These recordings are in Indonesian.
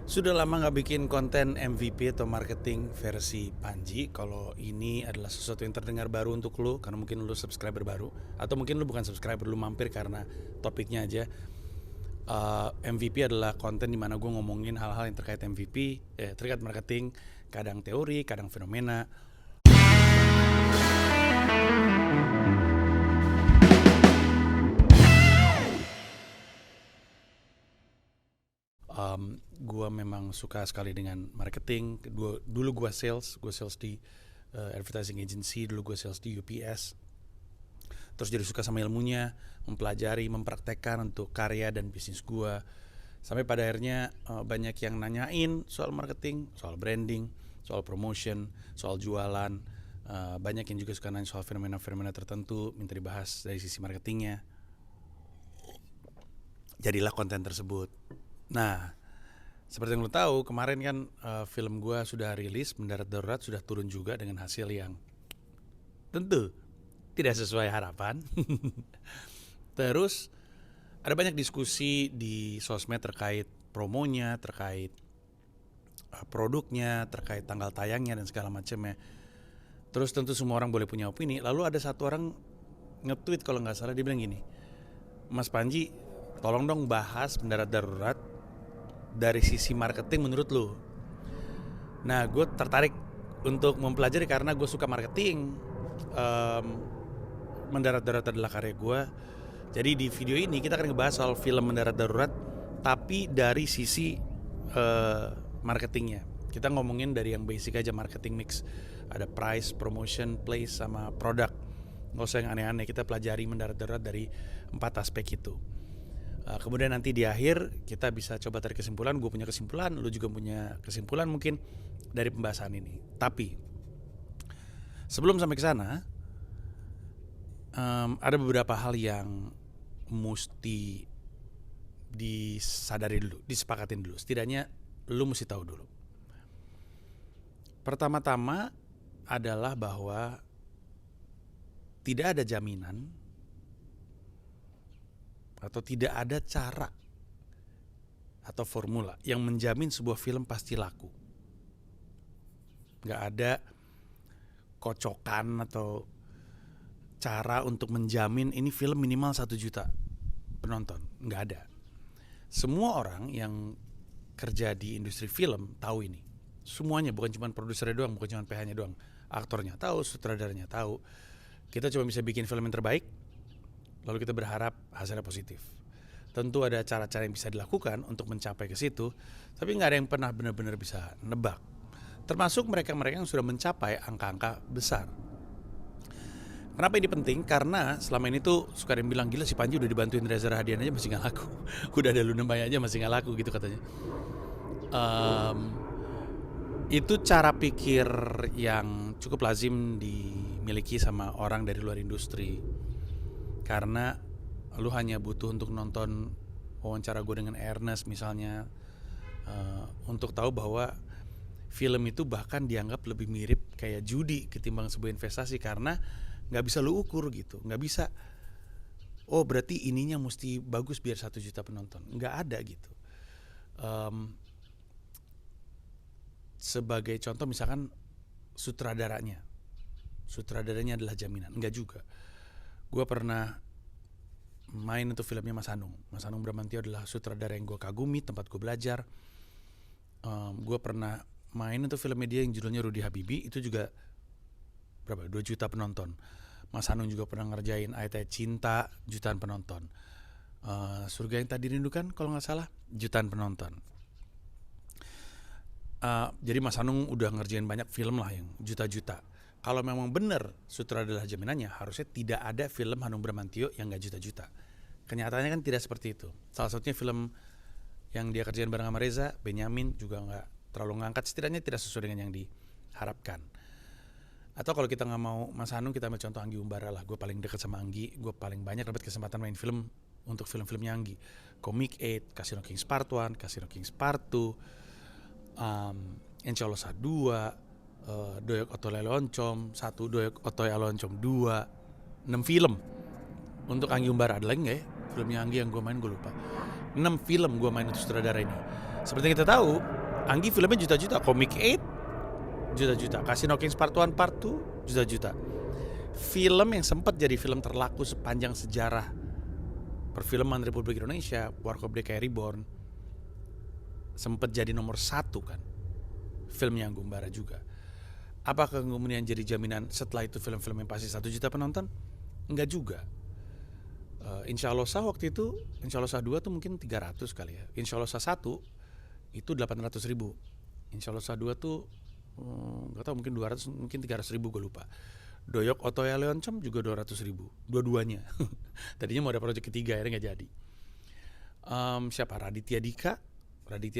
Sudah lama nggak bikin konten MVP atau marketing versi Panji. Kalau ini adalah sesuatu yang terdengar baru untuk lu, karena mungkin lu subscriber baru, atau mungkin lu bukan subscriber, lu mampir karena topiknya aja. MVP adalah konten dimana gue ngomongin hal-hal yang terkait MVP, terkait marketing, kadang teori, kadang fenomena. Gue memang suka sekali dengan marketing. Dulu gue sales di advertising agency, dulu gue sales di UPS. Terus jadi suka sama ilmunya, mempelajari, mempraktekkan untuk karya dan bisnis gue. Sampai pada akhirnya banyak yang nanyain soal marketing, soal branding, soal promotion, soal jualan. Banyak yang juga suka nanya soal fenomena-fenomena tertentu, minta dibahas dari sisi marketingnya. Jadilah konten tersebut. Nah, seperti yang lo tahu, kemarin kan film gue sudah rilis, Mendarat Darurat, sudah turun juga dengan hasil yang tentu tidak sesuai harapan. Terus ada banyak diskusi di sosmed terkait promonya, terkait produknya, terkait tanggal tayangnya dan segala macamnya. Terus tentu semua orang boleh punya opini. Lalu ada satu orang nge-tweet kalau nggak salah, dia bilang gini, Mas Panji, tolong dong bahas Mendarat Darurat dari sisi marketing menurut lu. Nah, gue tertarik untuk mempelajari karena gue suka marketing. Mendarat Darurat adalah karya gue. Jadi di video ini kita akan ngebahas soal film Mendarat Darurat, tapi dari sisi marketingnya. Kita ngomongin dari yang basic aja, marketing mix. Ada price, promotion, place, sama produk. Nggak usah yang aneh-aneh, kita pelajari Mendarat Darurat dari 4 aspek itu. Kemudian nanti di akhir kita bisa coba tarik kesimpulan. Gue punya kesimpulan, lu juga punya kesimpulan mungkin dari pembahasan ini. Tapi sebelum sampai ke sana, ada beberapa hal yang mesti disadari dulu, disepakatin dulu. Setidaknya lu mesti tahu dulu. Pertama-tama adalah bahwa tidak ada jaminan atau tidak ada cara atau formula yang menjamin sebuah film pasti laku. Gak ada kocokan atau cara untuk menjamin ini film minimal 1 juta penonton. Gak ada. Semua orang yang kerja di industri film tahu ini. Semuanya, bukan cuma produsernya doang, bukan cuma PH-nya doang. Aktornya tahu, sutradaranya tahu. Kita cuma bisa bikin film yang terbaik, lalu kita berharap hasilnya positif. Tentu ada cara-cara yang bisa dilakukan untuk mencapai ke situ, tapi nggak ada yang pernah benar-benar bisa nebak. Termasuk mereka-mereka yang sudah mencapai angka-angka besar. Kenapa ini penting? Karena selama ini tuh suka ada yang bilang, gila si Panji udah dibantuin Reza Rahadian aja masih nggak laku. Udah ada Luna Maya aja masih nggak laku gitu katanya. Itu cara pikir yang cukup lazim dimiliki sama orang dari luar industri. Karena lu hanya butuh untuk nonton wawancara gue dengan Ernest misalnya, untuk tahu bahwa film itu bahkan dianggap lebih mirip kayak judi ketimbang sebuah investasi, karena gak bisa lu ukur gitu. Gak bisa, oh berarti ininya mesti bagus biar 1 juta penonton. Gak ada gitu. Sebagai contoh misalkan sutradaranya adalah jaminan. Enggak juga. Gue pernah main untuk filmnya Mas Hanung Bramantio adalah sutradara yang gue kagumi, tempat gue belajar. Gue pernah main untuk filmnya dia yang judulnya Rudy Habibi, itu juga 2 juta penonton. Mas Hanung juga pernah ngerjain Ayat Cinta, jutaan penonton. Surga yang Tak Dirindukan kalau gak salah, jutaan penonton. Jadi Mas Hanung udah ngerjain banyak film lah yang juta-juta. Kalau memang benar sutradara adalah jaminannya, harusnya tidak ada film Hanung Bramantio yang gak juta-juta. Kenyataannya kan tidak seperti itu. Salah satunya film yang dia kerjain bareng sama Reza, Benyamin, juga gak terlalu ngangkat, setidaknya tidak sesuai dengan yang diharapkan. Atau kalau kita gak mau Mas Hanung, kita ambil contoh Anggi Umbara lah. Gue paling dekat sama Anggi, gue paling banyak dapat kesempatan main film untuk film-filmnya Anggi. Comic 8, Casino Kings Part 1, Casino Kings Part 2, Encolosa 2, Doyok Otoy Loncom 1, Doyok Otoy Loncom 2, 6 film untuk Anggi Umbara. Ada lagi gak ya filmnya Anggi yang gue main, gue lupa. 6 film gue main untuk sutradara ini. Seperti yang kita tahu, Anggi filmnya juta-juta, Comic 8 juta-juta, Casino Kings Part 1 Part 2 juta-juta. Film yang sempat jadi film terlaku sepanjang sejarah perfilman Republik Indonesia, Warkop DKI Reborn, sempat jadi nomor 1 kan, filmnya Anggun Bara juga. Apakah kemudian jadi jaminan setelah itu film-film yang pasti 1 juta penonton? Enggak juga. Insya Allah Sah waktu itu, Insya Allah Sah 2 tuh mungkin 300 kali ya. Insya Allah Sah 1 itu 800 ribu. Insya Allah Sah 2 tuh gak tau, mungkin 200, mungkin 300 ribu, gue lupa. Doyok Otoya Leoncom juga 200 ribu, dua-duanya. Tadinya mau ada proyek ketiga, akhirnya gak jadi. Siapa? Raditya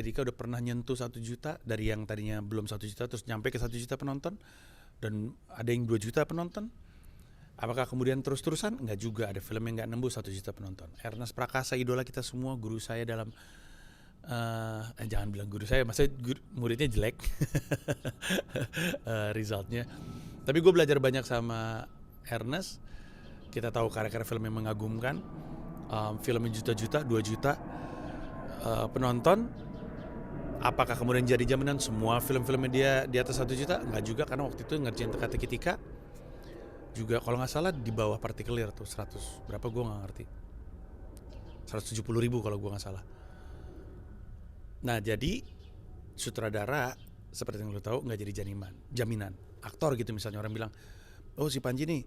Dika udah pernah nyentuh 1 juta, dari yang tadinya belum 1 juta terus nyampe ke 1 juta penonton, dan ada yang 2 juta penonton. Apakah kemudian terus-terusan? Enggak juga, ada film yang gak nembus 1 juta penonton. Ernest Prakasa, idola kita semua, guru saya dalam jangan bilang guru saya, maksudnya muridnya jelek resultnya. Tapi gue belajar banyak sama Ernest. Kita tahu karya-karya film yang mengagumkan, filmnya juta-juta, 2 juta penonton. Apakah kemudian jadi jaminan semua film-filmnya dia di atas 1 juta? Enggak juga, karena waktu itu ngerjain Teka-Teki Tika juga kalau nggak salah di bawah Partikelir tuh 100 berapa, gue nggak ngerti, 170 ribu kalau gue nggak salah. Nah jadi sutradara seperti yang lo tahu nggak jadi jaminan. Aktor gitu misalnya, orang bilang, oh si Panji nih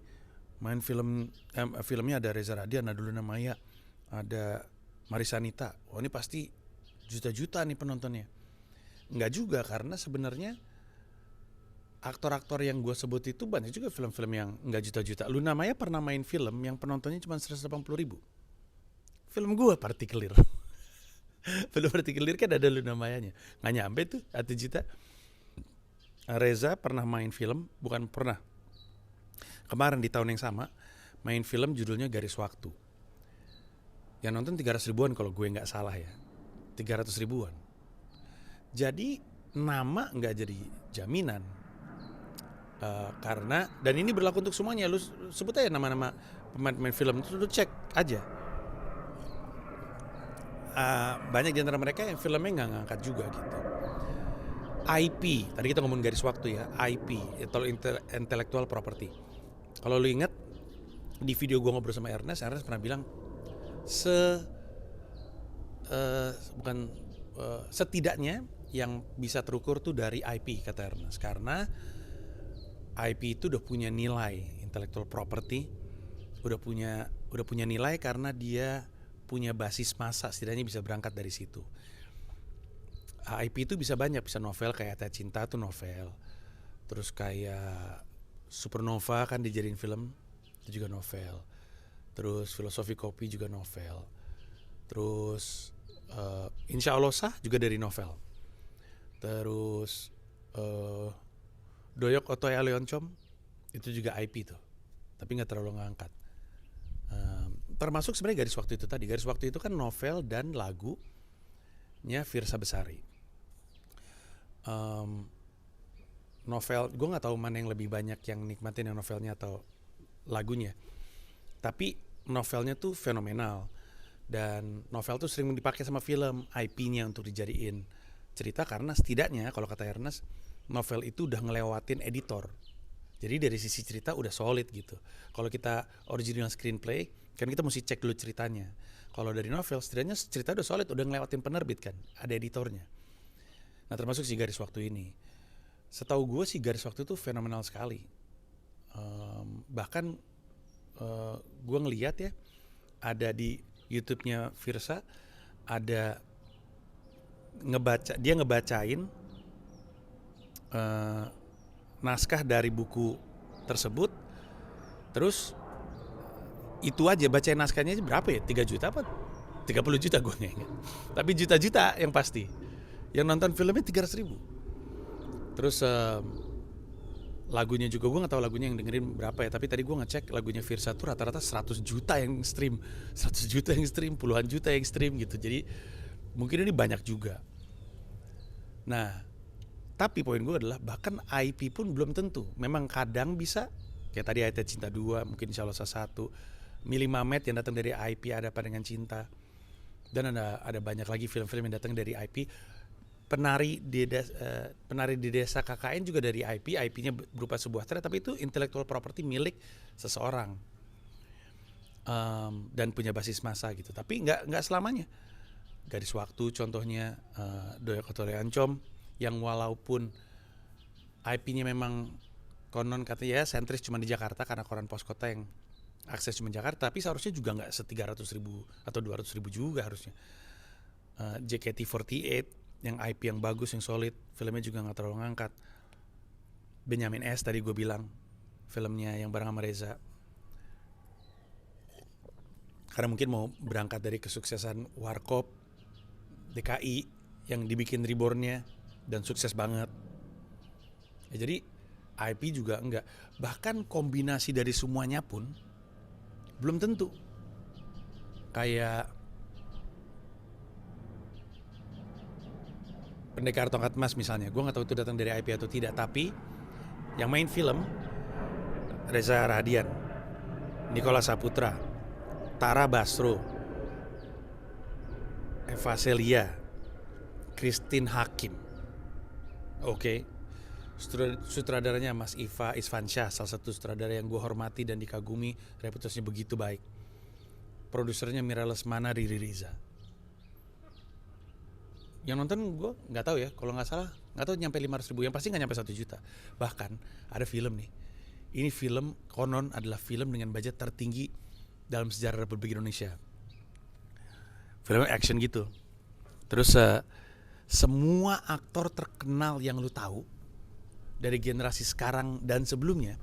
main filmnya ada Reza Radian, ada Luna Maya, ada Marisa Anita, oh ini pasti juta-juta nih penontonnya. Nggak juga, karena sebenarnya aktor-aktor yang gue sebut itu banyak juga film-film yang nggak juta-juta. Luna Maya pernah main film yang penontonnya cuma 180 ribu. Film gue Partikelir. Film Partikelir kan ada Luna Mayanya, nggak nyampe tuh 1 juta. Reza pernah main film, bukan pernah, kemarin di tahun yang sama main film judulnya Garis Waktu. Yang nonton 300 ribuan kalau gue nggak salah ya, 300 ribuan. Jadi nama nggak jadi jaminan. Karena, dan ini berlaku untuk semuanya, lu sebut aja nama-nama pemain film itu, lu cek aja. Banyak di antara mereka yang filmnya nggak ngangkat juga gitu. IP, tadi kita ngomong Garis Waktu ya, IP, atau intellectual property. Kalau lu inget di video gue ngobrol sama Ernest pernah bilang setidaknya yang bisa terukur tuh dari IP, kata Ernest, karena IP itu udah punya nilai, intellectual property udah punya nilai karena dia punya basis massa, setidaknya bisa berangkat dari situ. IP itu bisa banyak, bisa novel kayak Teh Cinta tuh novel, terus kayak Supernova kan dijadiin film itu juga novel, terus Filosofi Kopi juga novel, terus Insya Allah Sah juga dari novel, terus Doyok Otoya Leoncom itu juga IP tuh, tapi nggak terlalu ngangkat. Termasuk sebenarnya Garis Waktu itu tadi. Garis Waktu itu kan novel dan lagunya Firsa Besari. Novel, gue nggak tahu mana yang lebih banyak yang nikmatin, yang novelnya atau lagunya. Tapi novelnya tuh fenomenal, dan novel tuh sering dipakai sama film IP-nya untuk dijadiin cerita, karena setidaknya kalau kata Ernest, novel itu udah ngelewatin editor. Jadi dari sisi cerita udah solid gitu. Kalau kita original screenplay, kan kita mesti cek dulu ceritanya. Kalau dari novel, setidaknya cerita udah solid, udah ngelewatin penerbit kan, ada editornya. Nah termasuk si Garis Waktu ini. Setahu gue si Garis Waktu itu fenomenal sekali. Bahkan gue ngeliat ya, ada di YouTube-nya Firsa, ada dia ngebacain naskah dari buku tersebut. Terus itu aja, bacain naskahnya aja berapa ya, 3 juta apa 30 juta, gue gak ingat, tapi juta-juta yang pasti. Yang nonton filmnya 300 ribu. Terus lagunya juga gue gak tahu lagunya yang dengerin berapa ya, tapi tadi gue ngecek lagunya Firsa tuh rata-rata 100 juta yang stream, 100 juta yang stream, puluhan juta yang stream gitu. Jadi mungkin ini banyak juga. Nah tapi poin gue adalah bahkan IP pun belum tentu. Memang kadang bisa, kayak tadi Ayat Cinta 2, mungkin Insya Allah Sah 1, Mili Mamet yang datang dari IP, Ada Apa Dengan Cinta, dan ada banyak lagi film-film yang datang dari IP. penari di desa KKN juga dari IP-nya berupa sebuah thread, tapi itu intellectual property milik seseorang dan punya basis massa gitu. Tapi nggak selamanya. Garis Waktu contohnya, Doya Kotore Ancom yang walaupun IP-nya memang konon katanya ya sentris cuma di Jakarta karena koran pos kota yang akses cuma Jakarta, tapi seharusnya juga nggak se-300.000 atau 200.000 juga harusnya. JKT48 yang IP yang bagus, yang solid, filmnya juga nggak terlalu ngangkat. Benyamin S tadi gue bilang, filmnya yang bareng sama Reza. Karena mungkin mau berangkat dari kesuksesan Warkop, DKI yang dibikin reborn-nya dan sukses banget. Ya, jadi IP juga enggak. Bahkan kombinasi dari semuanya pun belum tentu. Kayak Pendekar Tongkat Emas misalnya, gue nggak tahu itu datang dari IP atau tidak, tapi yang main film Reza Rahadian, Nichola Saputra, Tara Basro, Eva Celia, Christine Hakim. Oke. Sutradaranya Mas Iva Isfansyah, salah satu sutradara yang gue hormati dan dikagumi, reputasinya begitu baik. Produsernya Mira Lesmana, Riri Riza. Yang nonton gue nggak tahu ya, kalau nggak salah nggak tahu nyampe 500.000, yang pasti nggak nyampe 1 juta. Bahkan ada film nih, ini film konon adalah film dengan budget tertinggi dalam sejarah Republik Indonesia. Film action gitu. Terus semua aktor terkenal yang lu tahu dari generasi sekarang dan sebelumnya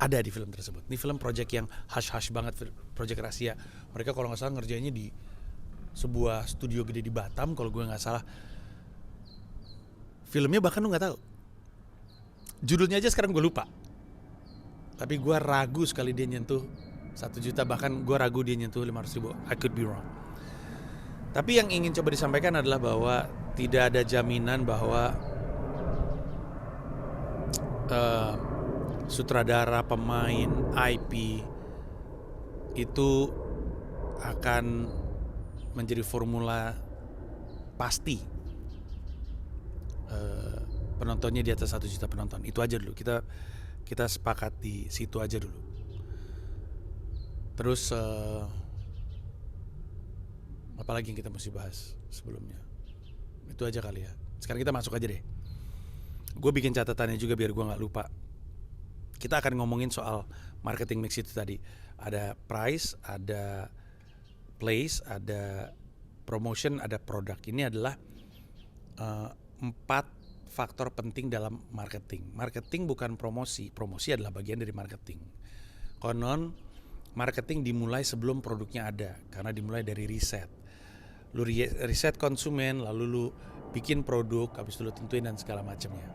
ada di film tersebut. Ini film project yang hush-hush banget, project rahasia. Mereka kalau nggak salah ngerjainnya di sebuah studio gede di Batam kalau gue nggak salah. Filmnya bahkan lu nggak tahu. Judulnya aja sekarang gue lupa. Tapi gue ragu sekali dia nyentuh 1 juta, bahkan gue ragu dia nyentuh 500.000. I could be wrong. Tapi yang ingin coba disampaikan adalah bahwa tidak ada jaminan bahwa sutradara, pemain, IP itu akan menjadi formula pasti penontonnya di atas 1 juta penonton. Itu aja dulu, kita sepakat di situ aja dulu. Terus apa lagi yang kita mesti bahas sebelumnya? Itu aja kali ya. Sekarang kita masuk aja deh. Gue bikin catatannya juga biar gue gak lupa. Kita akan ngomongin soal marketing mix itu tadi. Ada price, ada place, ada promotion, ada produk. Ini adalah 4 faktor penting dalam marketing. Marketing bukan promosi. Promosi adalah bagian dari marketing. Konon marketing dimulai sebelum produknya ada, karena dimulai dari riset. Lu riset konsumen, lalu lu bikin produk, habis itu lu tentuin dan segala macamnya.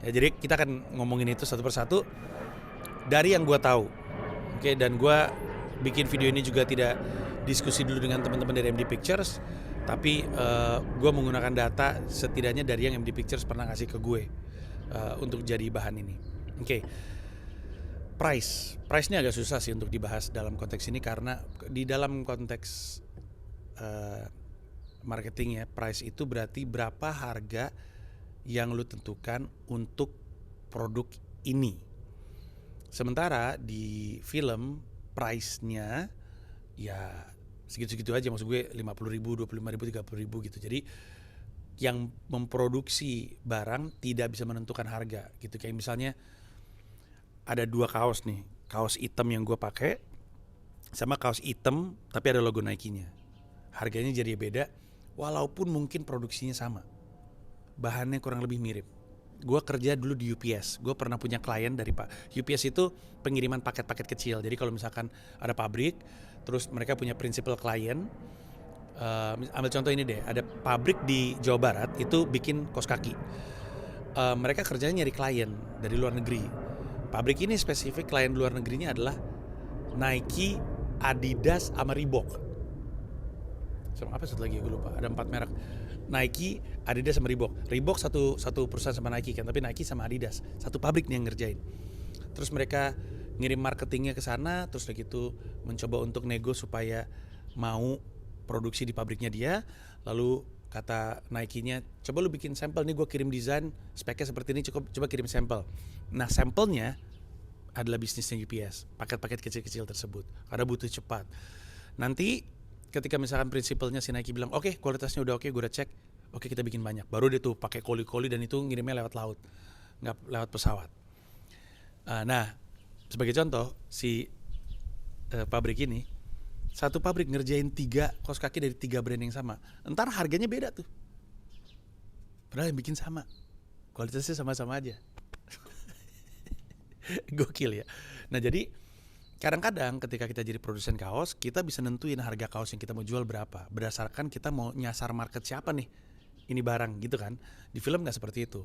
Ya, jadi kita akan ngomongin itu satu persatu dari yang gue tahu. Oke, dan gue bikin video ini juga tidak diskusi dulu dengan teman-teman dari MD Pictures, tapi gue menggunakan data setidaknya dari yang MD Pictures pernah ngasih ke gue untuk jadi bahan ini. Oke. Price-nya agak susah sih untuk dibahas dalam konteks ini, karena di dalam konteks marketing ya, price itu berarti berapa harga yang lu tentukan untuk produk ini. Sementara di film price-nya ya segitu-segitu aja, maksud gue 50.000, 25.000, 30.000 gitu. Jadi yang memproduksi barang tidak bisa menentukan harga gitu. Kayak misalnya ada 2 kaos nih, kaos hitam yang gue pakai sama kaos hitam tapi ada logo Nike-nya. Harganya jadi beda walaupun mungkin produksinya sama. Bahannya kurang lebih mirip. Gue kerja dulu di UPS. Gue pernah punya klien dari UPS itu pengiriman paket-paket kecil. Jadi kalau misalkan ada pabrik, terus mereka punya principal klien. Ambil contoh ini deh, ada pabrik di Jawa Barat itu bikin kaos kaki. Mereka kerjanya nyari klien dari luar negeri. Pabrik ini spesifik klien luar negerinya adalah Nike, Adidas, sama Reebok. Sama apa satu lagi gue lupa. Ada 4 merek. Nike, Adidas, sama Reebok. Reebok satu perusahaan sama Nike kan, tapi Nike sama Adidas satu pabrik nih yang ngerjain. Terus mereka ngirim marketingnya ke sana, terus udah gitu mencoba untuk nego supaya mau produksi di pabriknya dia, lalu kata Nike-nya, coba lu bikin sampel nih, gue kirim desain speknya seperti ini, coba kirim sampel. Nah sampelnya adalah bisnisnya UPS, paket-paket kecil-kecil tersebut, karena butuh cepat. Nanti ketika misalkan prinsipalnya si Nike bilang, oke, kualitasnya udah oke, gue udah cek, oke kita bikin banyak, baru dia tuh pakai koli-koli dan itu ngirimnya lewat laut, nggak lewat pesawat. Nah sebagai contoh, si pabrik ini, satu pabrik ngerjain 3 kaos kaki dari 3 brand yang sama, entar harganya beda tuh, padahal yang bikin sama, kualitasnya sama-sama aja. Gokil ya. Nah jadi kadang-kadang ketika kita jadi produsen kaos, kita bisa nentuin harga kaos yang kita mau jual berapa berdasarkan kita mau nyasar market siapa nih ini barang, gitu kan. Di film nggak seperti itu.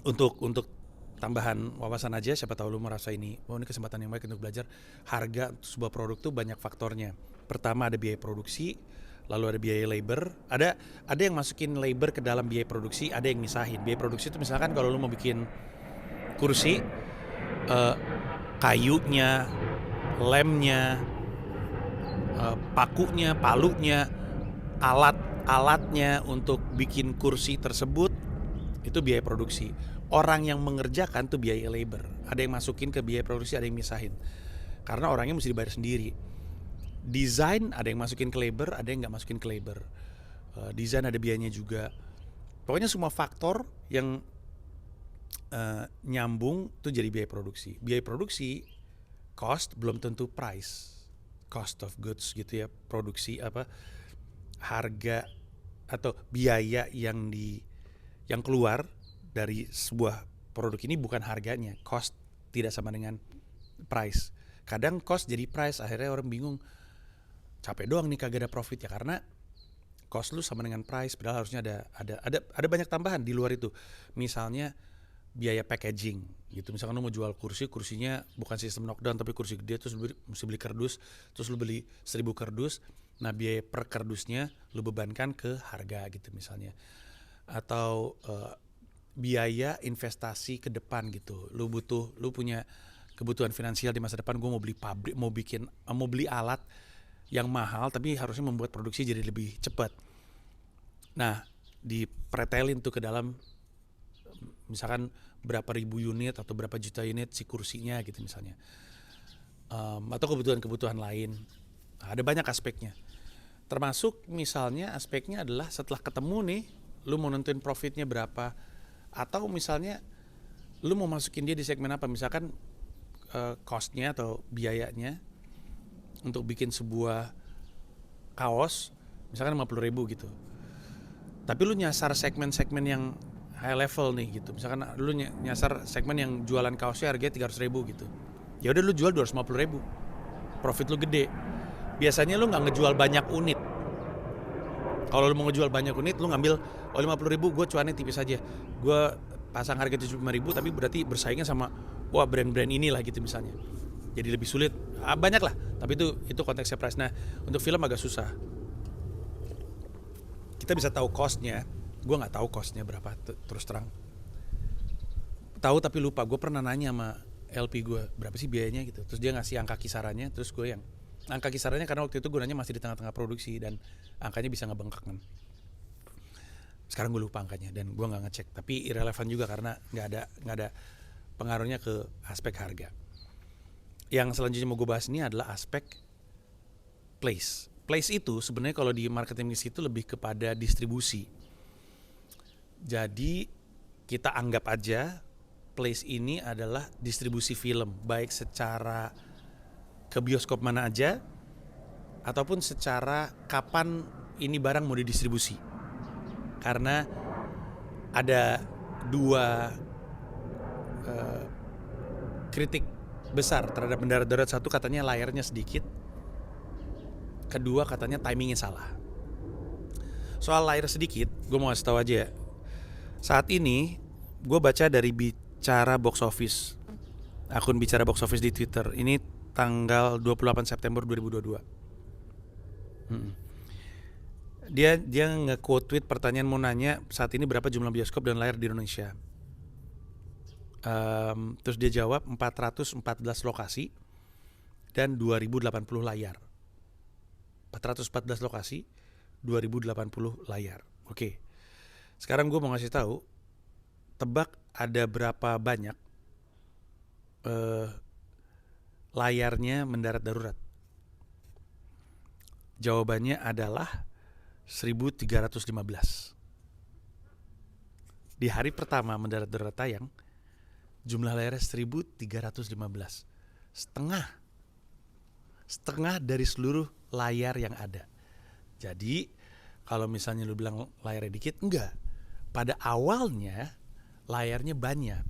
Untuk tambahan wawasan aja, siapa tahu lu merasa ini kesempatan yang baik untuk belajar. Harga sebuah produk tuh banyak faktornya. Pertama ada biaya produksi, lalu ada biaya labor. Ada yang masukin labor ke dalam biaya produksi, ada yang misahin. Biaya produksi itu misalkan kalau lu mau bikin kursi, kayunya, lemnya, pakunya, palunya, alatnya untuk bikin kursi tersebut, itu biaya produksi. Orang yang mengerjakan tuh biaya labor. Ada yang masukin ke biaya produksi, ada yang misahin. Karena orangnya mesti dibayar sendiri. Desain ada yang masukin ke labor, ada yang nggak masukin ke labor. Desain ada biayanya juga. Pokoknya semua faktor yang nyambung tuh jadi biaya produksi. Biaya produksi, cost belum tentu price. Cost of goods gitu ya, produksi harga atau biaya yang keluar dari sebuah produk ini bukan harganya. Cost tidak sama dengan price. Kadang cost jadi price, akhirnya orang bingung, capek doang nih kagak ada profit ya, karena cost lu sama dengan price, padahal harusnya ada banyak tambahan di luar itu. Misalnya biaya packaging gitu. Misalkan lu mau jual kursinya bukan sistem knockdown tapi kursi gede, terus lu mesti beli kardus, terus lu beli 1000 kardus. Nah biaya per kardusnya lu bebankan ke harga gitu misalnya. Atau biaya investasi ke depan gitu. Lu punya kebutuhan finansial di masa depan, gue mau beli pabrik, mau beli alat yang mahal tapi harusnya membuat produksi jadi lebih cepat. Nah, dipretelin tuh ke dalam misalkan berapa ribu unit atau berapa juta unit si kursinya gitu misalnya. Atau kebutuhan-kebutuhan lain. Nah, ada banyak aspeknya. Termasuk misalnya aspeknya adalah setelah ketemu nih, lu mau nentuin profitnya berapa, atau misalnya lu mau masukin dia di segmen apa, misalkan cost-nya atau biayanya untuk bikin sebuah kaos misalkan 50.000 gitu, tapi lu nyasar segmen-segmen yang high level nih gitu, misalkan lu nyasar segmen yang jualan kaosnya harganya 300.000 gitu, ya udah lu jual 250.000, profit lu gede. Biasanya lu nggak ngejual banyak unit. Kalau lu mau ngejual banyak unit, lu ngambil 50.000, gue cuannya tipis aja, gue pasang harga 75.000, tapi berarti bersaingnya sama brand-brand inilah gitu misalnya, jadi lebih sulit. Banyak lah, tapi itu konteksnya price. Nah untuk film agak susah, kita bisa tahu costnya, gue nggak tahu costnya berapa terus terang. Tahu tapi lupa. Gue pernah nanya sama LP gue berapa sih biayanya gitu, terus dia ngasih angka kisarannya, terus gue yang angka kisarannya karena waktu itu gunanya masih di tengah-tengah produksi dan angkanya bisa ngebengkak kan. Sekarang gue lupa angkanya dan gue nggak ngecek, tapi irrelevan juga karena nggak ada pengaruhnya ke aspek harga. Yang selanjutnya mau gue bahas ini adalah aspek place. Place itu sebenarnya kalau di marketing itu lebih kepada distribusi. Jadi kita anggap aja place ini adalah distribusi film, baik secara ke bioskop mana aja ataupun secara kapan ini barang mau didistribusi. Karena ada dua kritik besar terhadap Mendarat Darurat. Satu katanya layarnya sedikit, kedua katanya timingnya salah. Soal layar sedikit, gue mau kasih tahu aja ya. Saat ini gue baca dari Bicara Box Office, akun Bicara Box Office di Twitter. Ini tanggal 28 September 2022. Dia nge-quote tweet pertanyaan, mau nanya saat ini berapa jumlah bioskop dan layar di Indonesia. Terus dia jawab 414 lokasi dan 2080 layar. 414 lokasi, 2080 layar. Oke. Sekarang gue mau ngasih tahu, tebak ada berapa banyak layarnya mendarat darurat. Jawabannya adalah 1315. Di hari pertama mendarat darurat tayang, jumlah layarnya 1315. Setengah dari seluruh layar yang ada. Jadi kalau misalnya lu bilang layarnya dikit, enggak. Pada awalnya layarnya banyak.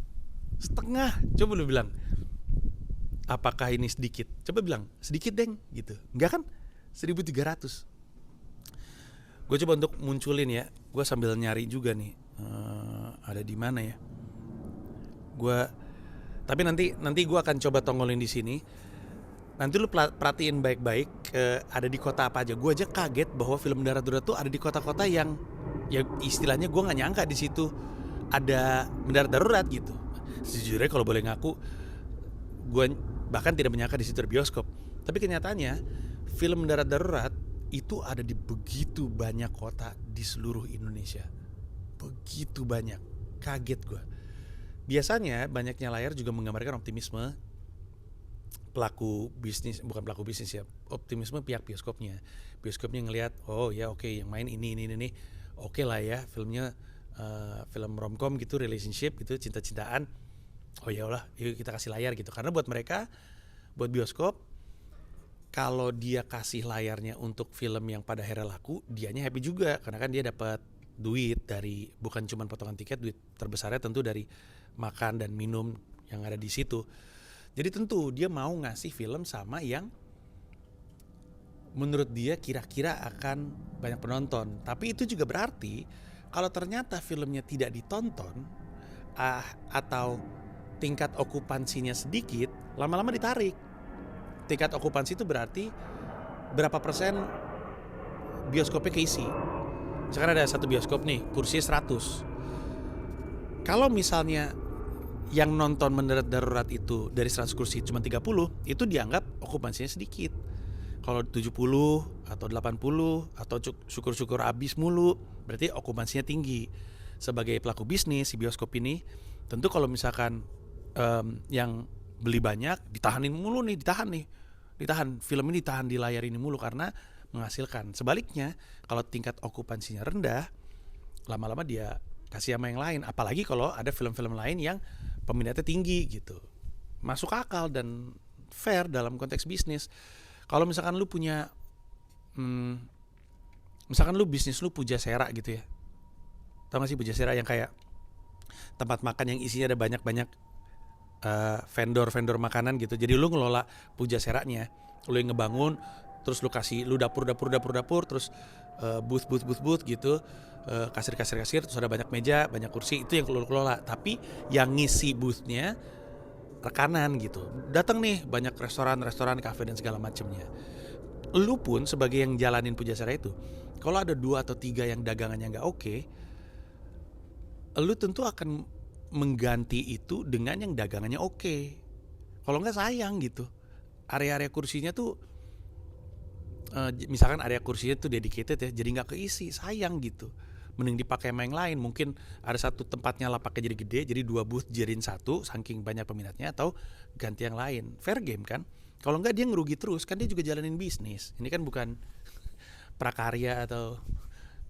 Setengah. Coba lu bilang, apakah ini sedikit? Coba bilang, sedikit deng gitu. Enggak kan? 1300. Gue coba untuk munculin ya. Gue sambil nyari juga nih. Ada di mana ya? Tapi nanti gue akan coba tongolin di sini. Nanti lu perhatiin baik-baik ada di kota apa aja. Gue aja kaget bahwa film mendarat darurat tuh ada di kota-kota yang ya istilahnya gue nggak nyangka di situ ada mendarat darurat gitu. Sejujurnya kalau boleh ngaku, gue bahkan tidak menyangka di situ ada bioskop. Tapi kenyataannya film mendarat darurat itu ada di begitu banyak kota di seluruh Indonesia. Begitu banyak, kaget gue. Biasanya banyaknya layar juga menggambarkan optimisme bukan pelaku bisnis ya, optimisme pihak bioskopnya ngelihat, oh ya oke, yang main ini oke lah ya, filmnya film romcom gitu, relationship gitu, cinta-cintaan, oh ya Allah, yuk kita kasih layar gitu. Karena buat mereka, buat bioskop, kalau dia kasih layarnya untuk film yang pada akhirnya laku, dianya happy juga, karena kan dia dapat duit dari, bukan cuma potongan tiket, duit terbesarnya tentu dari makan dan minum yang ada di situ. Jadi tentu dia mau ngasih film sama yang menurut dia kira-kira akan banyak penonton. Tapi itu juga berarti kalau ternyata filmnya tidak ditonton atau tingkat okupansinya sedikit, lama-lama ditarik. Tingkat okupansi itu berarti berapa persen bioskopnya keisi. Sekarang ada satu bioskop nih, kursinya 100. Kalau misalnya yang nonton mendarat darurat itu dari 100 kursi cuma 30, itu dianggap okupansinya sedikit. Kalau 70 atau 80 atau syukur-syukur habis mulu, berarti okupansinya tinggi. Sebagai pelaku bisnis si bioskop ini, tentu kalau misalkan yang beli banyak, ditahan film ini, ditahan di layar ini mulu karena menghasilkan. Sebaliknya, kalau tingkat okupansinya rendah, lama-lama dia kasih sama yang lain. Apalagi kalau ada film-film lain yang peminatnya tinggi gitu. Masuk akal dan fair dalam konteks bisnis. Kalau misalkan lu punya misalkan lu bisnis lu Pujasera gitu ya. Tahu gak sih Pujasera yang kayak tempat makan yang isinya ada banyak-banyak vendor makanan gitu. Jadi lu ngelola Pujaseranya, lu yang ngebangun, terus lu dapur, terus booth gitu, kasir, terus ada banyak meja, banyak kursi, itu yang lu kelola. Tapi yang ngisi boothnya rekanan gitu. Datang nih banyak restoran, kafe dan segala macamnya. Lu pun sebagai yang jalanin Pujasera itu, kalau ada 2 atau 3 yang dagangannya nggak oke, lu tentu akan mengganti itu dengan yang dagangannya oke. Kalau nggak sayang gitu. Area-area kursinya tuh misalkan area kursinya tuh dedicated ya, jadi nggak keisi, sayang gitu. Mending dipakai sama yang lain. Mungkin ada satu tempatnya lapaknya jadi gede, jadi 2 booth jadiin 1 saking banyak peminatnya, atau ganti yang lain. Fair game kan? Kalau nggak dia ngerugi terus, kan dia juga jalanin bisnis. Ini kan bukan prakarya atau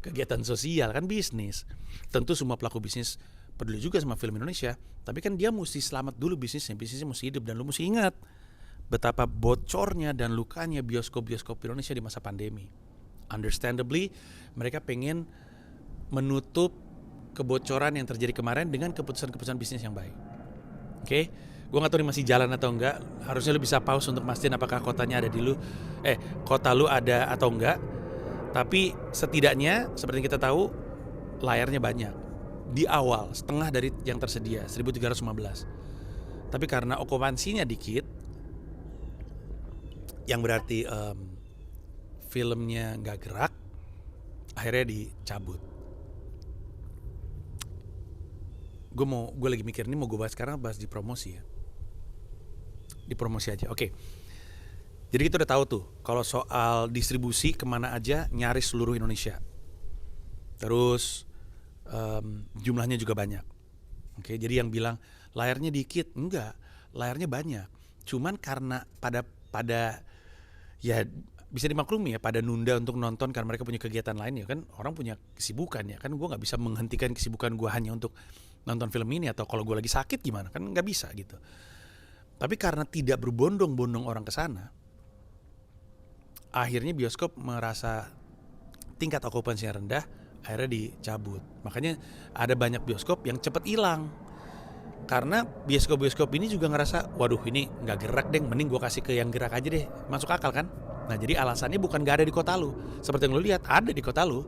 kegiatan sosial, kan bisnis. Tentu semua pelaku bisnis peduli juga sama film Indonesia, tapi kan dia mesti selamat dulu bisnisnya mesti hidup. Dan lu mesti ingat betapa bocornya dan lukanya bioskop Indonesia di masa pandemi. Understandably, mereka pengen menutup kebocoran yang terjadi kemarin dengan keputusan-keputusan bisnis yang baik. Oke? Gue gak tahu ini masih jalan atau enggak. Harusnya lu bisa pause untuk mastiin apakah kota lu ada atau enggak. Tapi setidaknya seperti yang kita tahu, layarnya banyak. Di awal, setengah dari yang tersedia, 1315. Tapi karena okupansinya dikit, yang berarti filmnya gak gerak, akhirnya dicabut. Gue lagi mikir, ini mau gue bahas sekarang, bahas di promosi ya. Di promosi aja, oke. Jadi kita udah tahu tuh kalau soal distribusi kemana aja nyaris seluruh Indonesia. Terus jumlahnya juga banyak. Oke, jadi yang bilang layarnya dikit, enggak, layarnya banyak. Cuman karena pada ya bisa dimaklumi ya, pada nunda untuk nonton karena mereka punya kegiatan lain ya kan, orang punya kesibukan ya kan, gue nggak bisa menghentikan kesibukan gue hanya untuk nonton film ini, atau kalau gue lagi sakit gimana kan, nggak bisa gitu. Tapi karena tidak berbondong-bondong orang ke sana, akhirnya bioskop merasa tingkat okupansinya rendah, akhirnya dicabut. Makanya ada banyak bioskop yang cepet hilang. Karena bioskop-bioskop ini juga ngerasa, waduh ini nggak gerak deh, mending gue kasih ke yang gerak aja deh. Masuk akal kan? Nah jadi alasannya bukan nggak ada di kota lu. Seperti yang lu lihat, ada di kota lu.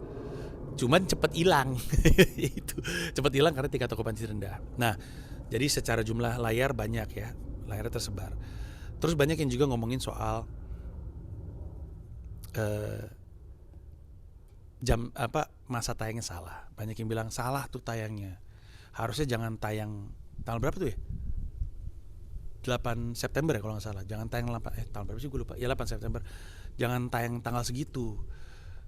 Cuman cepet hilang. Itu cepet hilang karena tingkat okupansi rendah. Nah jadi secara jumlah layar banyak ya, layarnya tersebar. Terus banyak yang juga ngomongin soal masa tayangnya salah. Banyak yang bilang salah tuh tayangnya. Harusnya jangan tayang tanggal berapa tuh ya? 8 September ya kalau nggak salah. Jangan tayang tanggal berapa sih gue lupa. Ya 8 September. Jangan tayang tanggal segitu.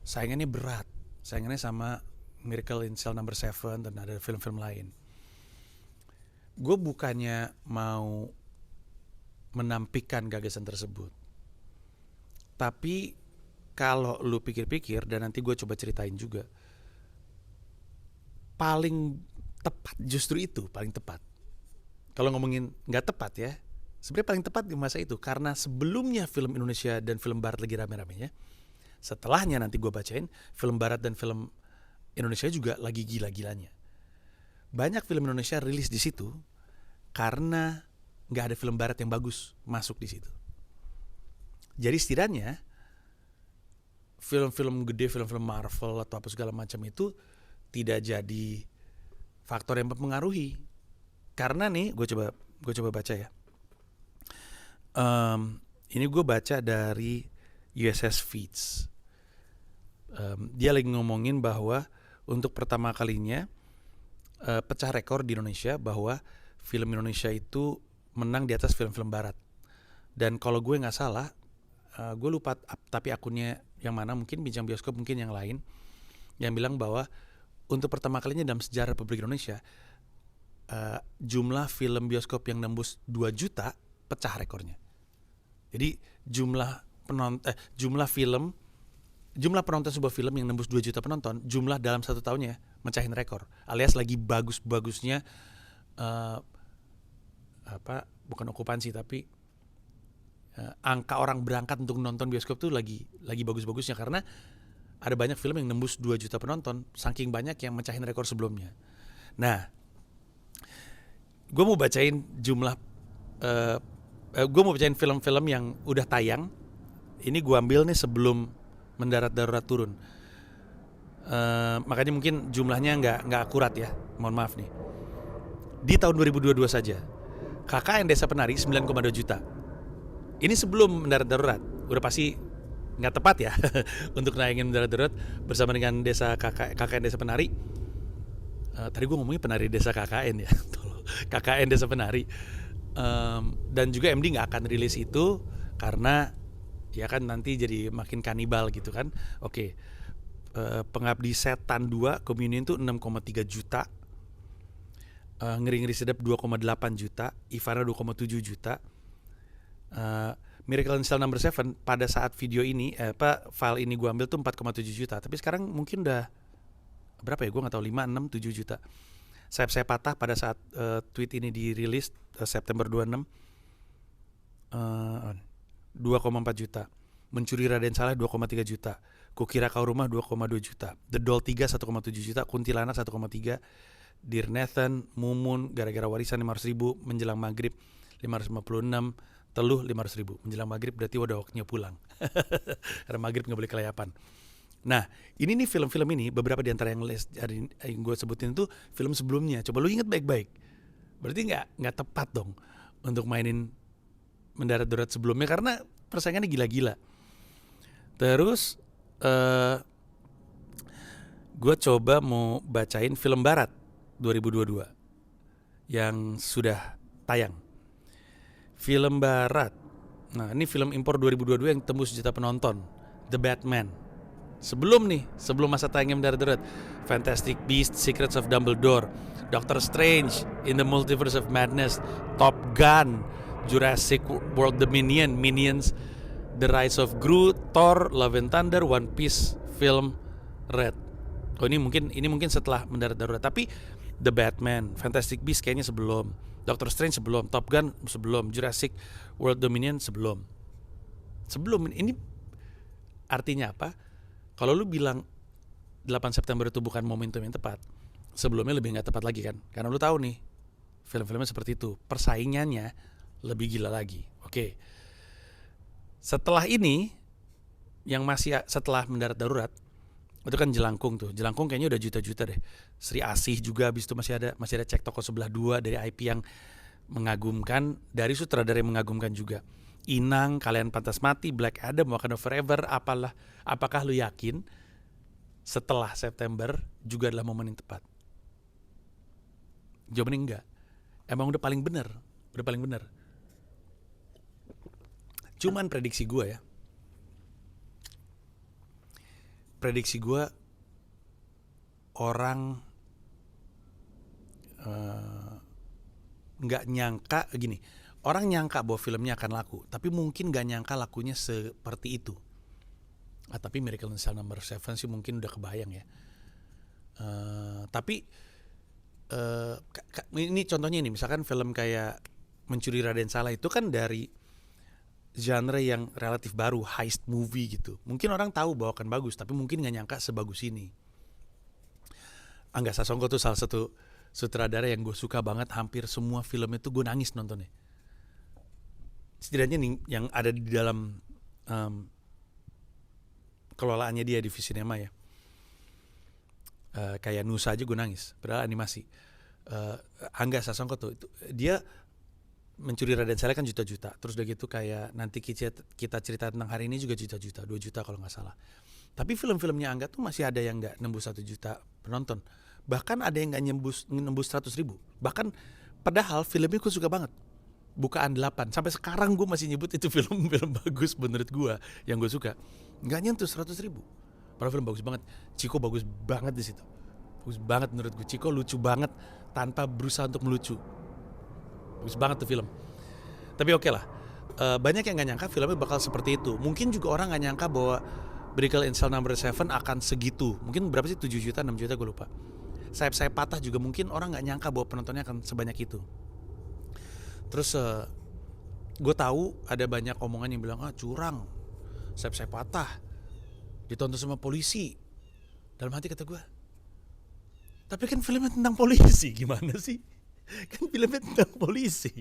Saingannya berat. Saingannya sama Miracle in Cell Number 7 dan ada film-film lain. Gue bukannya mau menampikkan gagasan tersebut. Tapi kalau lu pikir-pikir, dan nanti gue coba ceritain juga, paling tepat justru itu, paling tepat. Kalau ngomongin nggak tepat ya, sebenarnya paling tepat di masa itu, karena sebelumnya film Indonesia dan film Barat lagi rame-ramenya. Setelahnya nanti gue bacain, film Barat dan film Indonesia juga lagi gila-gilanya. Banyak film Indonesia rilis di situ karena nggak ada film Barat yang bagus masuk di situ. Jadi setidaknya film-film gede, film-film Marvel atau apa segala macam itu tidak jadi faktor yang mempengaruhi. Karena nih gue coba baca ya. Ini gue baca dari USS Feeds. Dia lagi ngomongin bahwa untuk pertama kalinya pecah rekor di Indonesia bahwa film Indonesia itu menang di atas film-film Barat. Dan kalau gue nggak salah, gue lupa tapi akunnya yang mana, mungkin Bincang Bioskop, mungkin yang lain, yang bilang bahwa untuk pertama kalinya dalam sejarah Republik Indonesia, jumlah film bioskop yang nembus 2 juta pecah rekornya. Jadi jumlah penonton sebuah film yang nembus 2 juta penonton, jumlah dalam 1 tahunnya mecahin rekor. Alias lagi bagus-bagusnya bukan okupansi tapi angka orang berangkat untuk nonton bioskop tuh lagi bagus-bagusnya, karena ada banyak film yang nembus 2 juta penonton, saking banyak yang mecahin rekor sebelumnya. Nah, gue mau bacain film-film yang udah tayang. Ini gue ambil nih sebelum Mendarat Darurat turun. Makanya mungkin jumlahnya nggak akurat ya, mohon maaf nih. Di tahun 2022 saja, KKN Desa Penari 9,2 juta. Ini sebelum Mendarat Darurat. Udah pasti nggak tepat ya untuk nayangin Mendarat Darurat bersama dengan KKN Desa Penari. Tadi gue ngomongnya Penari Desa KKN ya. KKN Desa Penari. Dan juga MD nggak akan rilis itu karena ya kan nanti jadi makin kanibal gitu kan. Oke. Pengabdi Setan 2 Communion itu 6,3 juta. Ngeri-ngeri Sedap 2,8 juta. Ivana 2,7 juta. Miracle in Cell Number 7 pada saat video ini file ini gue ambil tuh 4,7 juta, tapi sekarang mungkin udah berapa ya, gue nggak tahu, 5, 6, 7 juta. Sayap-Sayap Patah pada saat tweet ini dirilis September 26 2,4 juta. Mencuri Raden Saleh 2,3 juta. Kukira Kau Rumah 2,2 juta. The Doll 3 1,7 juta. Kuntilanak 1,3. Dear Nathan, Mumun, Gara-gara Warisan 500.000. Menjelang Maghrib 556. Teluh 500.000. Menjelang Maghrib berarti udah waktunya pulang. Karena Maghrib gak boleh kelayapan. Nah, ini nih film-film ini, beberapa di antara yang gue sebutin itu film sebelumnya. Coba lu inget baik-baik. Berarti nggak tepat dong untuk mainin Mendarat Darurat sebelumnya, karena persaingannya gila-gila. Terus gue coba mau bacain film Barat 2022 yang sudah tayang. Film Barat Nah, ini film impor 2022 yang tembus juta penonton, The Batman. Sebelum masa tayangnya mendarat darurat, Fantastic Beasts, Secrets of Dumbledore, Doctor Strange, In the Multiverse of Madness, Top Gun, Jurassic World Dominion, Minions, The Rise of Gru, Thor, Love and Thunder, One Piece, film Red. Oh ini mungkin setelah mendarat darurat. Tapi The Batman, Fantastic Beasts kayaknya sebelum, Doctor Strange sebelum, Top Gun sebelum, Jurassic World Dominion sebelum. Ini artinya apa? Kalau lu bilang 8 September itu bukan momentum yang tepat, sebelumnya lebih gak tepat lagi kan? Karena lu tahu nih, film-filmnya seperti itu, persaingannya lebih gila lagi. Oke. Setelah ini, yang masih setelah mendarat darurat, itu kan Jelangkung tuh. Jelangkung kayaknya udah juta-juta deh. Sri Asih juga habis itu masih ada Cek Toko Sebelah 2 dari IP yang mengagumkan, dari sutradara yang mengagumkan juga. Inang, Kalian Pantas Mati, Black Adam, Wakanda Forever, apakah lu yakin setelah September juga adalah momen yang tepat? Jawabannya enggak. Emang udah paling benar. Cuman prediksi gue ya. Prediksi gue, orang nggak nyangka gini. Orang nyangka bahwa filmnya akan laku, tapi mungkin nggak nyangka lakunya seperti itu. Tapi Miracle in Cell No. 7 sih mungkin udah kebayang ya. Tapi ini contohnya ini, misalkan film kayak Mencuri Raden Saleh itu kan dari genre yang relatif baru, heist movie gitu. Mungkin orang tahu bahwa akan bagus, tapi mungkin nggak nyangka sebagus ini. Angga Sasongko tuh salah satu sutradara yang gue suka banget. Hampir semua film itu gue nangis nontonnya. Setidaknya nih, yang ada di dalam kelolaannya dia di Visinema ya. Kayak Nusa aja gue nangis, padahal animasi. Angga Sasongko tuh, dia Mencuri Raden Saleh kan juta-juta. Terus udah gitu kayak Nanti Kita Cerita Tentang Hari Ini juga juta-juta, 2 juta kalau gak salah. Tapi film-filmnya Angga tuh masih ada yang gak nembus 1 juta penonton. Bahkan ada yang gak nembus 100.000. Bahkan padahal filmnya gue suka banget. Bukaan 8. Sampai sekarang gue masih nyebut itu film bagus menurut gue yang gue suka. Gak nyentuh 100.000. Padahal film bagus banget. Chico bagus banget di situ. Bagus banget menurut gue. Chico lucu banget tanpa berusaha untuk melucu. Bagus banget tuh film. Tapi oke lah. Banyak yang gak nyangka filmnya bakal seperti itu. Mungkin juga orang gak nyangka bahwa Miracle in Cell No. 7 akan segitu. Mungkin berapa sih? 7 juta, 6 juta gue lupa. Sayap-sayap Patah juga mungkin orang gak nyangka bahwa penontonnya akan sebanyak itu. Terus gue tahu ada banyak omongan yang bilang curang, Sayap-sayap Patah ditonton sama polisi. Dalam hati kata gue, tapi kan filmnya tentang polisi, gimana sih? Kan filmnya tentang polisi.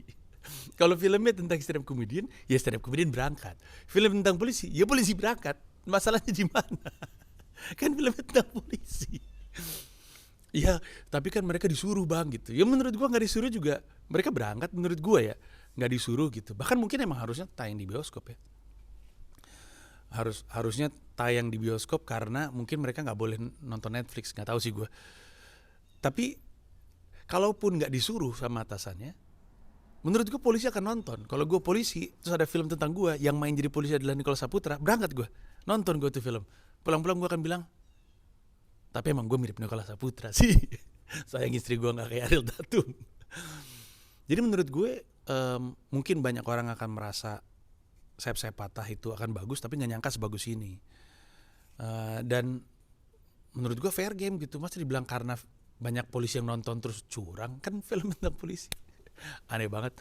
Kalau filmnya tentang stand up comedian, ya stand up comedian berangkat. Film tentang polisi, ya polisi berangkat. Masalahnya di mana? Kan filmnya tentang polisi. Ya, tapi kan mereka disuruh bang gitu. Ya menurut gue nggak disuruh juga, mereka berangkat menurut gue ya, nggak disuruh gitu. Bahkan mungkin emang harusnya tayang di bioskop ya. Harusnya tayang di bioskop karena mungkin mereka nggak boleh nonton Netflix, nggak tahu sih gue. Tapi kalaupun nggak disuruh sama atasannya, menurut gue polisi akan nonton. Kalau gue polisi, terus ada film tentang gue, yang main jadi polisi adalah Nicholas Saputra, berangkat gue, nonton gue tuh film. Pulang-pulang gue akan bilang, tapi emang gue mirip Nicholas Saputra sih. Sayang istri gue gak kayak Ariel Tatum. Jadi menurut gue mungkin banyak orang akan merasa Sayap-sayap Patah itu akan bagus, tapi gak nyangka sebagus ini. Dan menurut gue fair game gitu. Masa dibilang karena banyak polisi yang nonton terus curang? Kan film tentang polisi. Aneh banget.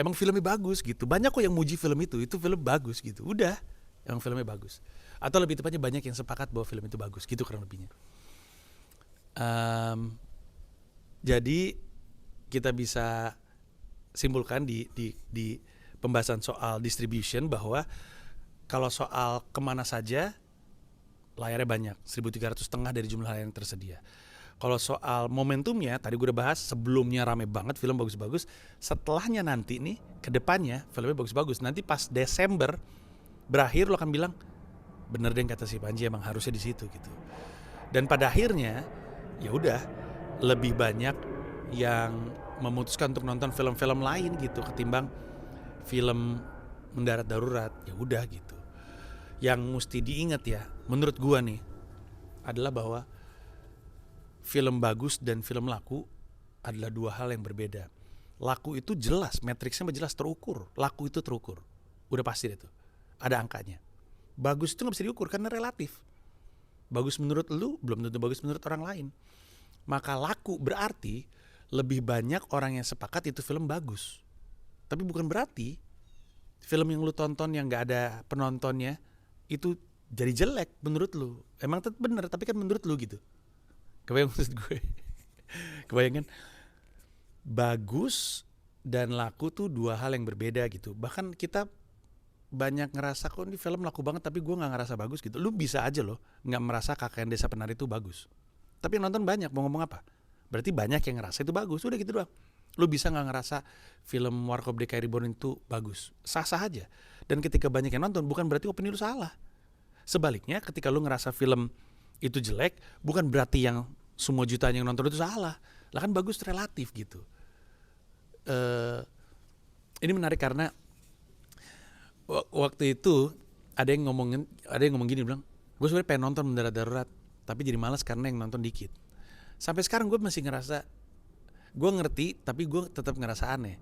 Emang filmnya bagus gitu. Banyak kok yang muji film itu film bagus gitu. Udah, emang filmnya bagus. Atau lebih tepatnya banyak yang sepakat bahwa film itu bagus gitu kurang lebihnya. Jadi kita bisa simpulkan di pembahasan soal distribution bahwa kalau soal kemana saja layarnya banyak, 1.300 setengah dari jumlah layar yang tersedia. Kalau soal momentumnya tadi gue udah bahas, sebelumnya rame banget, film bagus-bagus. Setelahnya nanti nih ke depannya filmnya bagus-bagus. Nanti pas Desember berakhir lo akan bilang bener deh kata si Panji, emang harusnya di situ gitu. Dan pada akhirnya ya udah lebih banyak yang memutuskan untuk nonton film-film lain gitu ketimbang film mendarat darurat, ya udah gitu. Yang mesti diingat ya, menurut gua nih, adalah bahwa film bagus dan film laku adalah dua hal yang berbeda. Laku itu jelas, matriksnya jelas terukur. Laku itu terukur, udah pasti itu, ada angkanya. Bagus itu nggak bisa diukur karena relatif. Bagus menurut lu belum tentu bagus menurut orang lain. Maka laku berarti lebih banyak orang yang sepakat itu film bagus. Tapi bukan berarti film yang lu tonton yang nggak ada penontonnya itu jadi jelek menurut lu. Emang tetap bener, tapi kan menurut lu gitu. Kebayang maksud gue? Kebayang kan? Bagus dan laku tuh dua hal yang berbeda gitu. Bahkan kita banyak ngerasa kok ini film laku banget tapi gue nggak ngerasa bagus gitu. Lu bisa aja loh nggak merasa KKN Desa Penari itu bagus, tapi yang nonton banyak. Mau ngomong apa? Berarti banyak yang ngerasa itu bagus. Udah gitu doang. Lu bisa nggak ngerasa film Warkop DKI Reborn itu bagus? Sah-sah aja. Dan ketika banyak yang nonton bukan berarti opini lu salah. Sebaliknya ketika lu ngerasa film itu jelek bukan berarti yang semua jutaan yang nonton itu salah. Lah kan bagus relatif gitu. Ini menarik karena waktu itu ada yang ngomong gini, bilang gue sebenarnya pengen nonton Mendarat Darurat tapi jadi malas karena yang nonton dikit. Sampai sekarang gue masih ngerasa, gue ngerti tapi gue tetap ngerasa aneh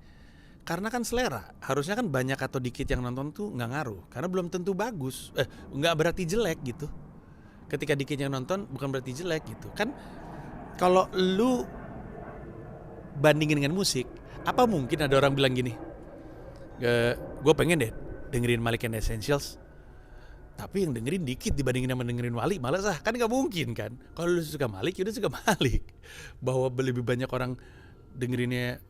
karena kan selera. Harusnya kan banyak atau dikit yang nonton tuh nggak ngaruh karena belum tentu bagus, nggak berarti jelek gitu. Ketika dikit yang nonton bukan berarti jelek gitu kan. Kalau lu bandingin dengan musik, apa mungkin ada orang bilang gini, gue pengen deh dengerin Malik and Essentials tapi yang dengerin dikit dibandingin sama dengerin Wali, malas kan nggak mungkin kan. Kalau lu suka Malik, ya udah suka Malik. Bahwa lebih banyak orang dengerinnya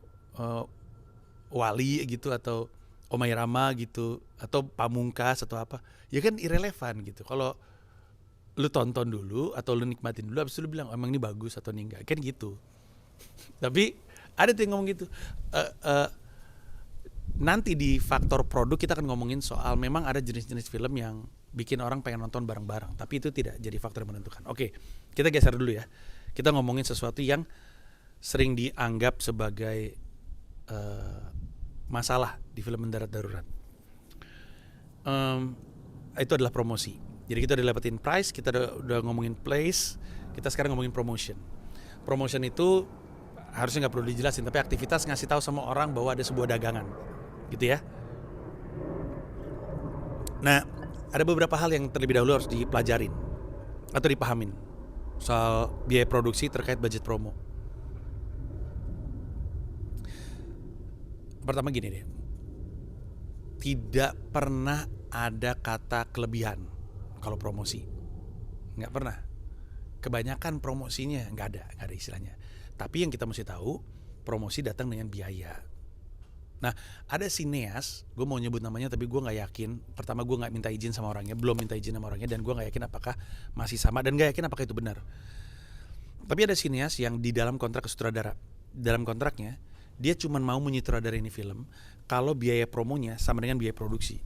Wali gitu atau Omay Rama gitu atau Pamungkas atau apa, ya kan irrelevan gitu. Kalau lu tonton dulu atau lu nikmatin dulu abis itu lu bilang emang ini bagus atau ini enggak, kan gitu. Tapi ada tuh yang ngomong gitu. Nanti di faktor produk kita akan ngomongin soal memang ada jenis-jenis film yang bikin orang pengen nonton bareng-bareng, tapi itu tidak jadi faktor yang menentukan. Oke, kita geser dulu ya. Kita ngomongin sesuatu yang sering dianggap sebagai masalah di film Mendarat Darurat. Itu adalah promosi. Jadi kita udah lewatin price, kita udah ngomongin place, kita sekarang ngomongin promotion. Promotion itu harusnya nggak perlu dijelasin, tapi aktivitas ngasih tahu sama orang bahwa ada sebuah dagangan, gitu ya. Nah, ada beberapa hal yang terlebih dahulu harus dipelajarin atau dipahamin soal biaya produksi terkait budget promo. Pertama gini deh, tidak pernah ada kata kelebihan kalau promosi, nggak pernah. Kebanyakan promosinya nggak ada istilahnya. Tapi yang kita mesti tahu, promosi datang dengan biaya. Nah, ada sineas, gue mau nyebut namanya tapi gue nggak yakin. Pertama gue nggak minta izin sama orangnya, belum minta izin sama orangnya, dan gue nggak yakin apakah masih sama dan nggak yakin apakah itu benar. Tapi ada sineas yang di dalam kontrak sutradara, dalam kontraknya dia cuma mau menyutradarai ini film kalau biaya promonya sama dengan biaya produksi.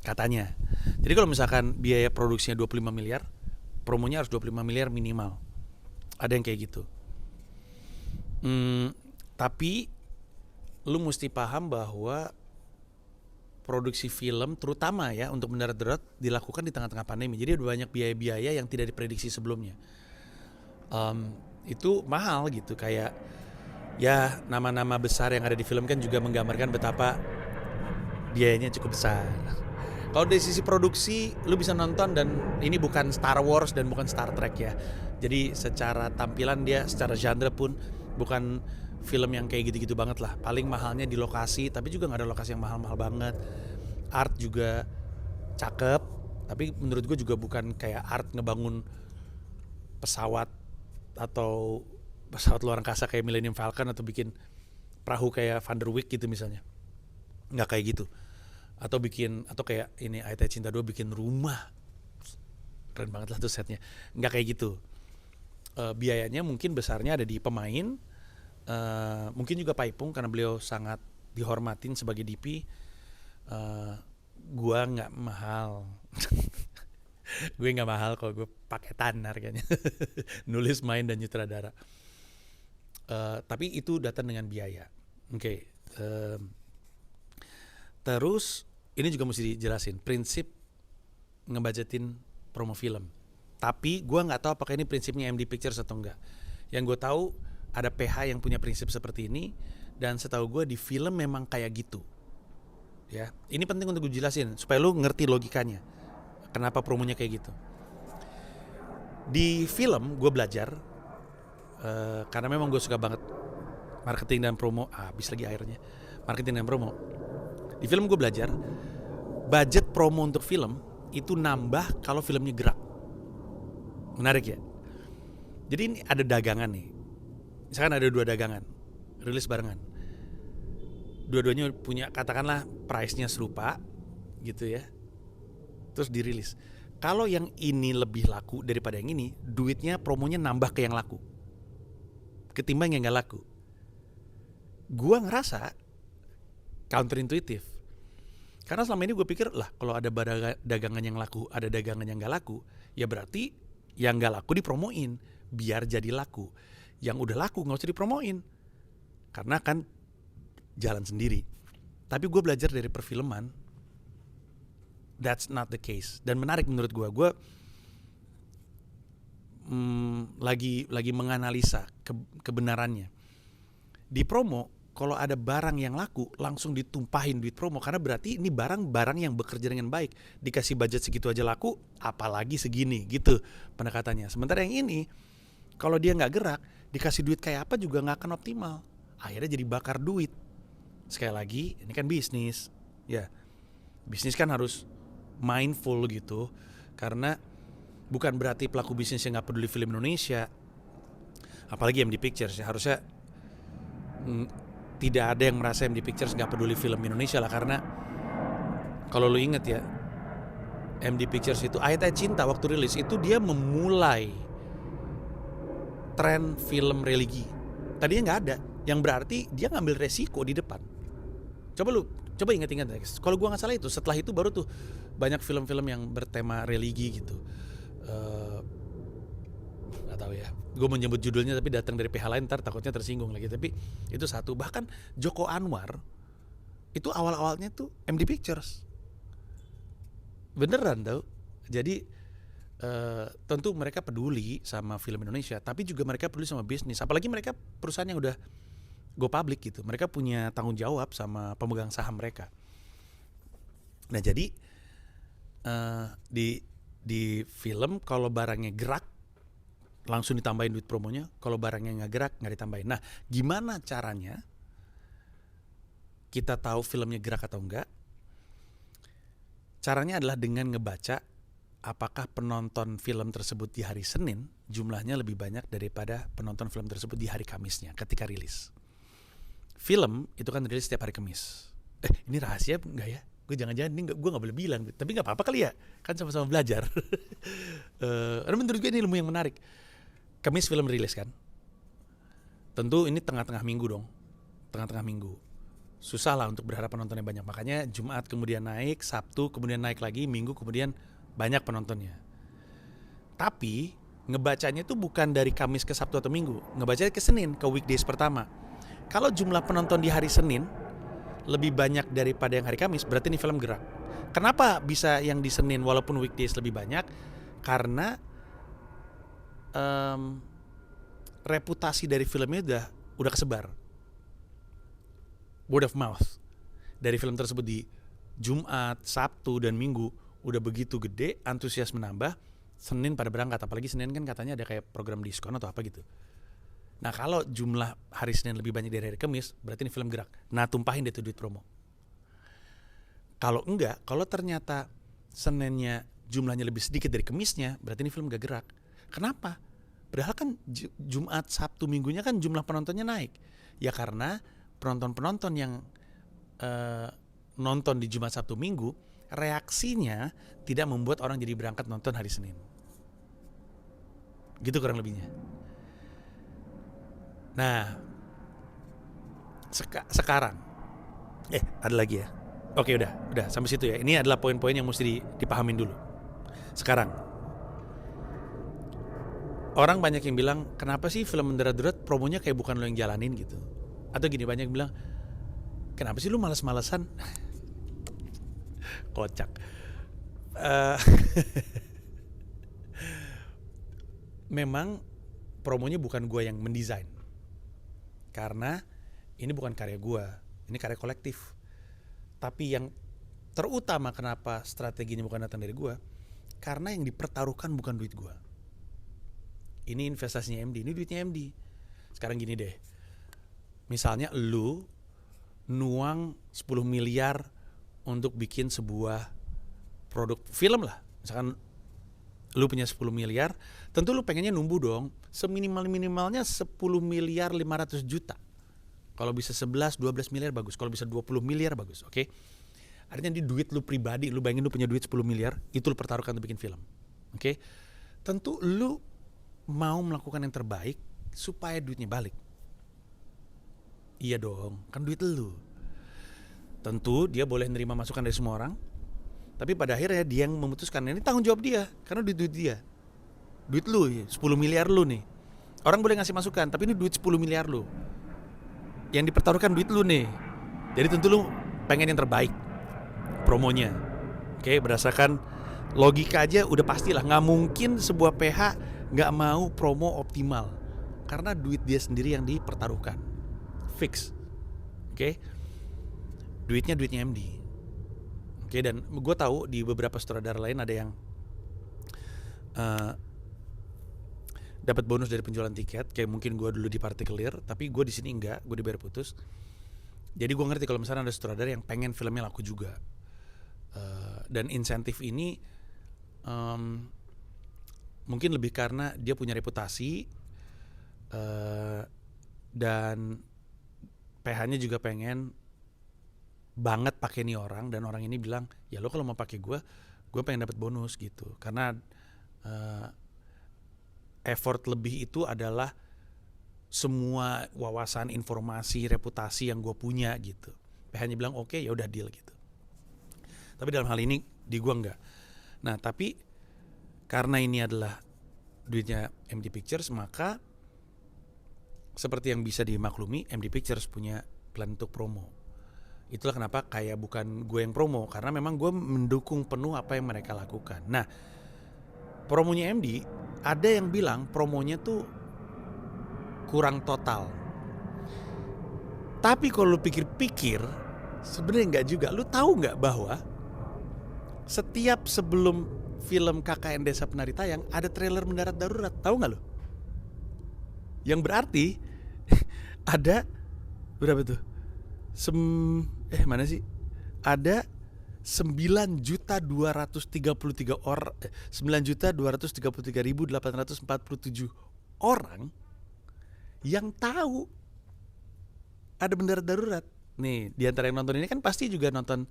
Katanya. Jadi kalau misalkan biaya produksinya 25 miliar, promonya harus 25 miliar minimal. Ada yang kayak gitu. Tapi lu mesti paham bahwa produksi film terutama ya untuk Mendarat Darurat dilakukan di tengah-tengah pandemi. Jadi ada banyak biaya-biaya yang tidak diprediksi sebelumnya. Itu mahal gitu, kayak ya nama-nama besar yang ada di film kan juga menggambarkan betapa biayanya cukup besar. Kalau dari sisi produksi lu bisa nonton, dan ini bukan Star Wars dan bukan Star Trek ya. Jadi secara tampilan dia, secara genre pun bukan film yang kayak gitu-gitu banget lah. Paling mahalnya di lokasi, tapi juga gak ada lokasi yang mahal-mahal banget. Art juga cakep, tapi menurut gue juga bukan kayak art ngebangun pesawat atau pesawat luar angkasa kayak Millennium Falcon atau bikin perahu kayak Van der Wijk gitu misalnya. Nggak kayak gitu. Atau kayak ini Ayat Cinta 2 bikin rumah. Keren banget lah tuh setnya. Nggak kayak gitu. Biayanya mungkin besarnya ada di pemain, mungkin juga Paipung karena beliau sangat dihormatin sebagai DP. Gua nggak mahal. Gue nggak mahal kalau gue paketan harganya. Nulis, main, dan nyutradara. Tapi itu datang dengan biaya. Oke. Terus ini juga mesti dijelasin prinsip ngebudgetin promo film. Tapi gue nggak tahu apakah ini prinsipnya MD Pictures atau enggak. Yang gue tahu ada PH yang punya prinsip seperti ini, dan setahu gue di film memang kayak gitu. Ya, ini penting untuk gue jelasin supaya lu ngerti logikanya. Kenapa promonya kayak gitu. Di film gue belajar karena memang gue suka banget marketing dan promo. Habis lagi airnya. Marketing dan promo. Di film gue belajar budget promo untuk film itu nambah kalau filmnya gerak. Menarik ya. Jadi ini ada dagangan nih. Misalkan ada 2 dagangan rilis barengan. Dua-duanya punya katakanlah price-nya serupa gitu ya. Terus dirilis. Kalau yang ini lebih laku daripada yang ini, duitnya promonya nambah ke yang laku ketimbang yang gak laku. Gua ngerasa counterintuitif. Karena selama ini gue pikir lah kalau ada dagangan yang laku, ada dagangan yang gak laku, ya berarti yang gak laku dipromoin biar jadi laku. Yang udah laku gak usah dipromoin karena kan jalan sendiri. Tapi gue belajar dari perfilman, that's not the case. Dan menarik menurut gue lagi menganalisa kebenarannya. Di promo kalau ada barang yang laku langsung ditumpahin duit promo karena berarti ini barang yang bekerja dengan baik. Dikasih budget segitu aja laku, apalagi segini gitu pendekatannya. Sementara yang ini kalau dia nggak gerak, dikasih duit kayak apa juga nggak akan optimal. Akhirnya jadi bakar duit. Sekali lagi ini kan bisnis, ya bisnis kan harus mindful gitu. Karena bukan berarti pelaku bisnis yang nggak peduli film Indonesia, apalagi MD Pictures ya harusnya tidak ada yang merasa MD Pictures gak peduli film Indonesia lah. Karena kalau lu inget ya, MD Pictures itu Ayat-Ayat Cinta waktu rilis itu dia memulai tren film religi. Tadinya gak ada, yang berarti dia ngambil resiko di depan. Coba ingat-ingat guys. Kalau gua gak salah itu setelah itu baru tuh banyak film-film yang bertema religi gitu. Gak tahu ya, gue menyebut judulnya tapi datang dari PH lain ntar takutnya tersinggung lagi. Tapi itu satu. Bahkan Joko Anwar itu awal-awalnya tuh MD Pictures beneran tau. Jadi tentu mereka peduli sama film Indonesia, tapi juga mereka peduli sama bisnis. Apalagi mereka perusahaan yang udah go public gitu, mereka punya tanggung jawab sama pemegang saham mereka. Nah jadi di film kalau barangnya gerak langsung ditambahin duit promonya, kalau barangnya nggak gerak nggak ditambahin. Nah, gimana caranya kita tahu filmnya gerak atau enggak? Caranya adalah dengan ngebaca apakah penonton film tersebut di hari Senin jumlahnya lebih banyak daripada penonton film tersebut di hari Kamisnya ketika rilis. Film itu kan rilis setiap hari Kamis. Ini rahasia nggak ya? Gue jangan-jangan ini gue nggak boleh bilang, tapi nggak apa-apa kali ya, kan sama-sama belajar. Karena menurut gue ini ilmu yang menarik. Kamis film rilis kan, tentu ini tengah-tengah minggu dong, tengah-tengah minggu. Susah lah untuk berharap penontonnya banyak, makanya Jumat kemudian naik, Sabtu kemudian naik lagi, Minggu kemudian banyak penontonnya. Tapi ngebacanya itu bukan dari Kamis ke Sabtu atau Minggu, ngebacanya ke Senin, ke weekdays pertama. Kalau jumlah penonton di hari Senin lebih banyak daripada yang hari Kamis, berarti ini film gerak. Kenapa bisa yang di Senin walaupun weekdays lebih banyak? Karena reputasi dari filmnya udah kesebar, word of mouth dari film tersebut di Jumat, Sabtu dan Minggu udah begitu gede, antusias menambah. Senin pada berangkat, apalagi Senin kan katanya ada kayak program diskon atau apa gitu. Nah kalau jumlah hari Senin lebih banyak dari hari Kamis, berarti ini film gerak. Nah tumpahin deh tuh duit promo. Kalau enggak, kalau ternyata Seninnya jumlahnya lebih sedikit dari Kamisnya, berarti ini film gak gerak. Kenapa? Padahal kan Jumat, Sabtu, Minggunya kan jumlah penontonnya naik. Ya karena penonton-penonton yang nonton di Jumat, Sabtu, Minggu, reaksinya tidak membuat orang jadi berangkat nonton hari Senin. Gitu kurang lebihnya. Nah, sekarang ada lagi ya. Oke, udah sampai situ ya. Ini adalah poin-poin yang mesti dipahamin dulu. Sekarang orang banyak yang bilang, kenapa sih film mendarat-darat promonya kayak bukan lo yang jalanin gitu. Atau gini, banyak yang bilang, kenapa sih lu malas-malesan? Kocak. Eh, Memang promonya bukan gue yang mendesain, karena ini bukan karya gue, ini karya kolektif. Tapi yang terutama kenapa strateginya bukan datang dari gue, karena yang dipertaruhkan bukan duit gue. Ini investasinya MD, ini duitnya MD. Sekarang gini deh, misalnya lu nuang 10 miliar untuk bikin sebuah produk film lah. Misalkan lu punya 10 miliar, tentu lu pengennya numbuh dong. Seminimal-minimalnya 10 miliar 500 juta. Kalau bisa 11, 12 miliar bagus. Kalau bisa 20 miliar bagus, oke? Artinya di duit lu pribadi, lu bayangin lu punya duit 10 miliar, itu lu pertaruhkan untuk bikin film. Oke? Tentu lu mau melakukan yang terbaik supaya duitnya balik. Iya dong, kan duit lu. Tentu dia boleh nerima masukan dari semua orang, tapi pada akhirnya dia yang memutuskan. Ini tanggung jawab dia, karena duit dia. Duit lu, 10 miliar lu nih. Orang boleh ngasih masukan, tapi ini duit 10 miliar lu. Yang dipertaruhkan duit lu nih. Jadi tentu lu pengen yang terbaik promonya. Oke, berdasarkan logika aja udah pastilah, nggak mungkin sebuah PH nggak mau promo optimal, karena duit dia sendiri yang dipertaruhkan, fix. Oke, duitnya MD. Oke, dan gue tahu di beberapa sutradara lain ada yang dapat bonus dari penjualan tiket, kayak mungkin gue dulu di Partikelir, tapi gue di sini enggak, gue dibayar putus. Jadi gue ngerti kalau misalnya ada sutradara yang pengen filmnya laku juga. Dan insentif ini mungkin lebih karena dia punya reputasi, dan PH-nya juga pengen banget pakai nih orang, dan orang ini bilang, ya lo kalau mau pakai gue pengen dapat bonus gitu. Karena effort lebih itu adalah semua wawasan, informasi, reputasi yang gue punya gitu. PH-nya bilang oke, ya udah deal gitu. Tapi dalam hal ini di gua enggak. Nah, tapi karena ini adalah duitnya MD Pictures, maka seperti yang bisa dimaklumi, MD Pictures punya plan untuk promo. Itulah kenapa kayak bukan gue yang promo, karena memang gue mendukung penuh apa yang mereka lakukan. Nah, promonya MD, ada yang bilang promonya tuh kurang total. Tapi kalau lu pikir-pikir, sebenarnya enggak juga. Lu tahu enggak bahwa setiap sebelum film KKN Desa Penari tayang ada trailer mendarat darurat, tahu nggak lo? Yang berarti ada berapa tuh? Mana sih? Ada 9.233.847 orang yang tahu ada mendarat darurat. Nih, di antara yang nonton ini kan pasti juga nonton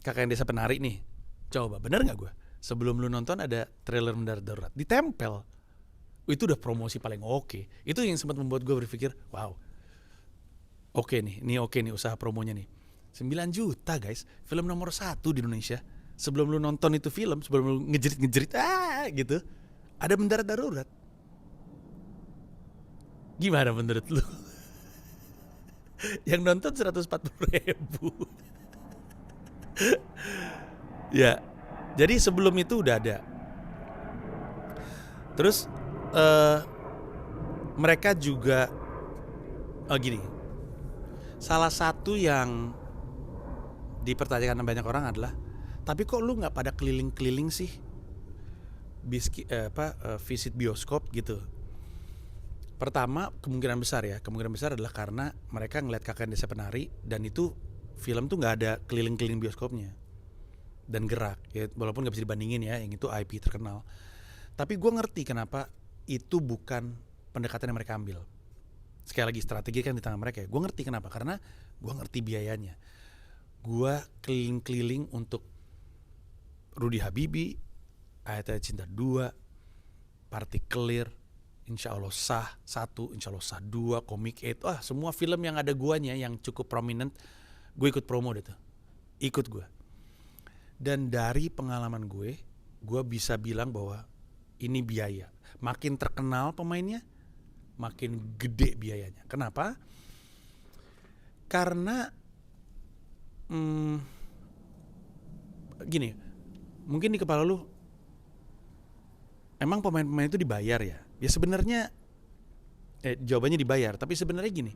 KKN Desa Penari nih. Coba, bener gak gue? Sebelum lu nonton ada trailer mendarat darurat, ditempel. Itu udah promosi paling oke. Itu yang sempat membuat gue berpikir, wow, oke nih usaha promonya nih. 9 juta guys, film nomor 1 di Indonesia. Sebelum lu nonton itu film, sebelum lu ngejerit gitu, ada mendarat darurat. Gimana menurut lu? Yang nonton 140.000. Ya, jadi sebelum itu udah ada. Terus mereka juga gini. Salah satu yang dipertanyakan banyak orang adalah, tapi kok lu nggak pada keliling-keliling sih, visit bioskop gitu. Pertama, kemungkinan besar adalah karena mereka ngeliat KKN Desa Penari, dan itu film tuh nggak ada keliling-keliling bioskopnya dan gerak ya, walaupun nggak bisa dibandingin ya, yang itu IP terkenal. Tapi gue ngerti kenapa itu bukan pendekatan yang mereka ambil. Sekali lagi, strategi kan di tangan mereka ya. Gue ngerti kenapa, karena gue ngerti biayanya. Gue keliling-keliling untuk Rudy Habibie, Ayat Cinta 2, Partikelir, Insya Allah Sah 1, Insya Allah Sah 2, Comic 8, semua film yang ada guanya yang cukup prominent, gue ikut promo deh tuh. Ikut gue. Dan dari pengalaman gue bisa bilang bahwa ini biaya. Makin terkenal pemainnya, makin gede biayanya. Kenapa? Karena gini, mungkin di kepala lu emang pemain-pemain itu dibayar ya? Ya sebenarnya jawabannya dibayar, tapi sebenarnya gini,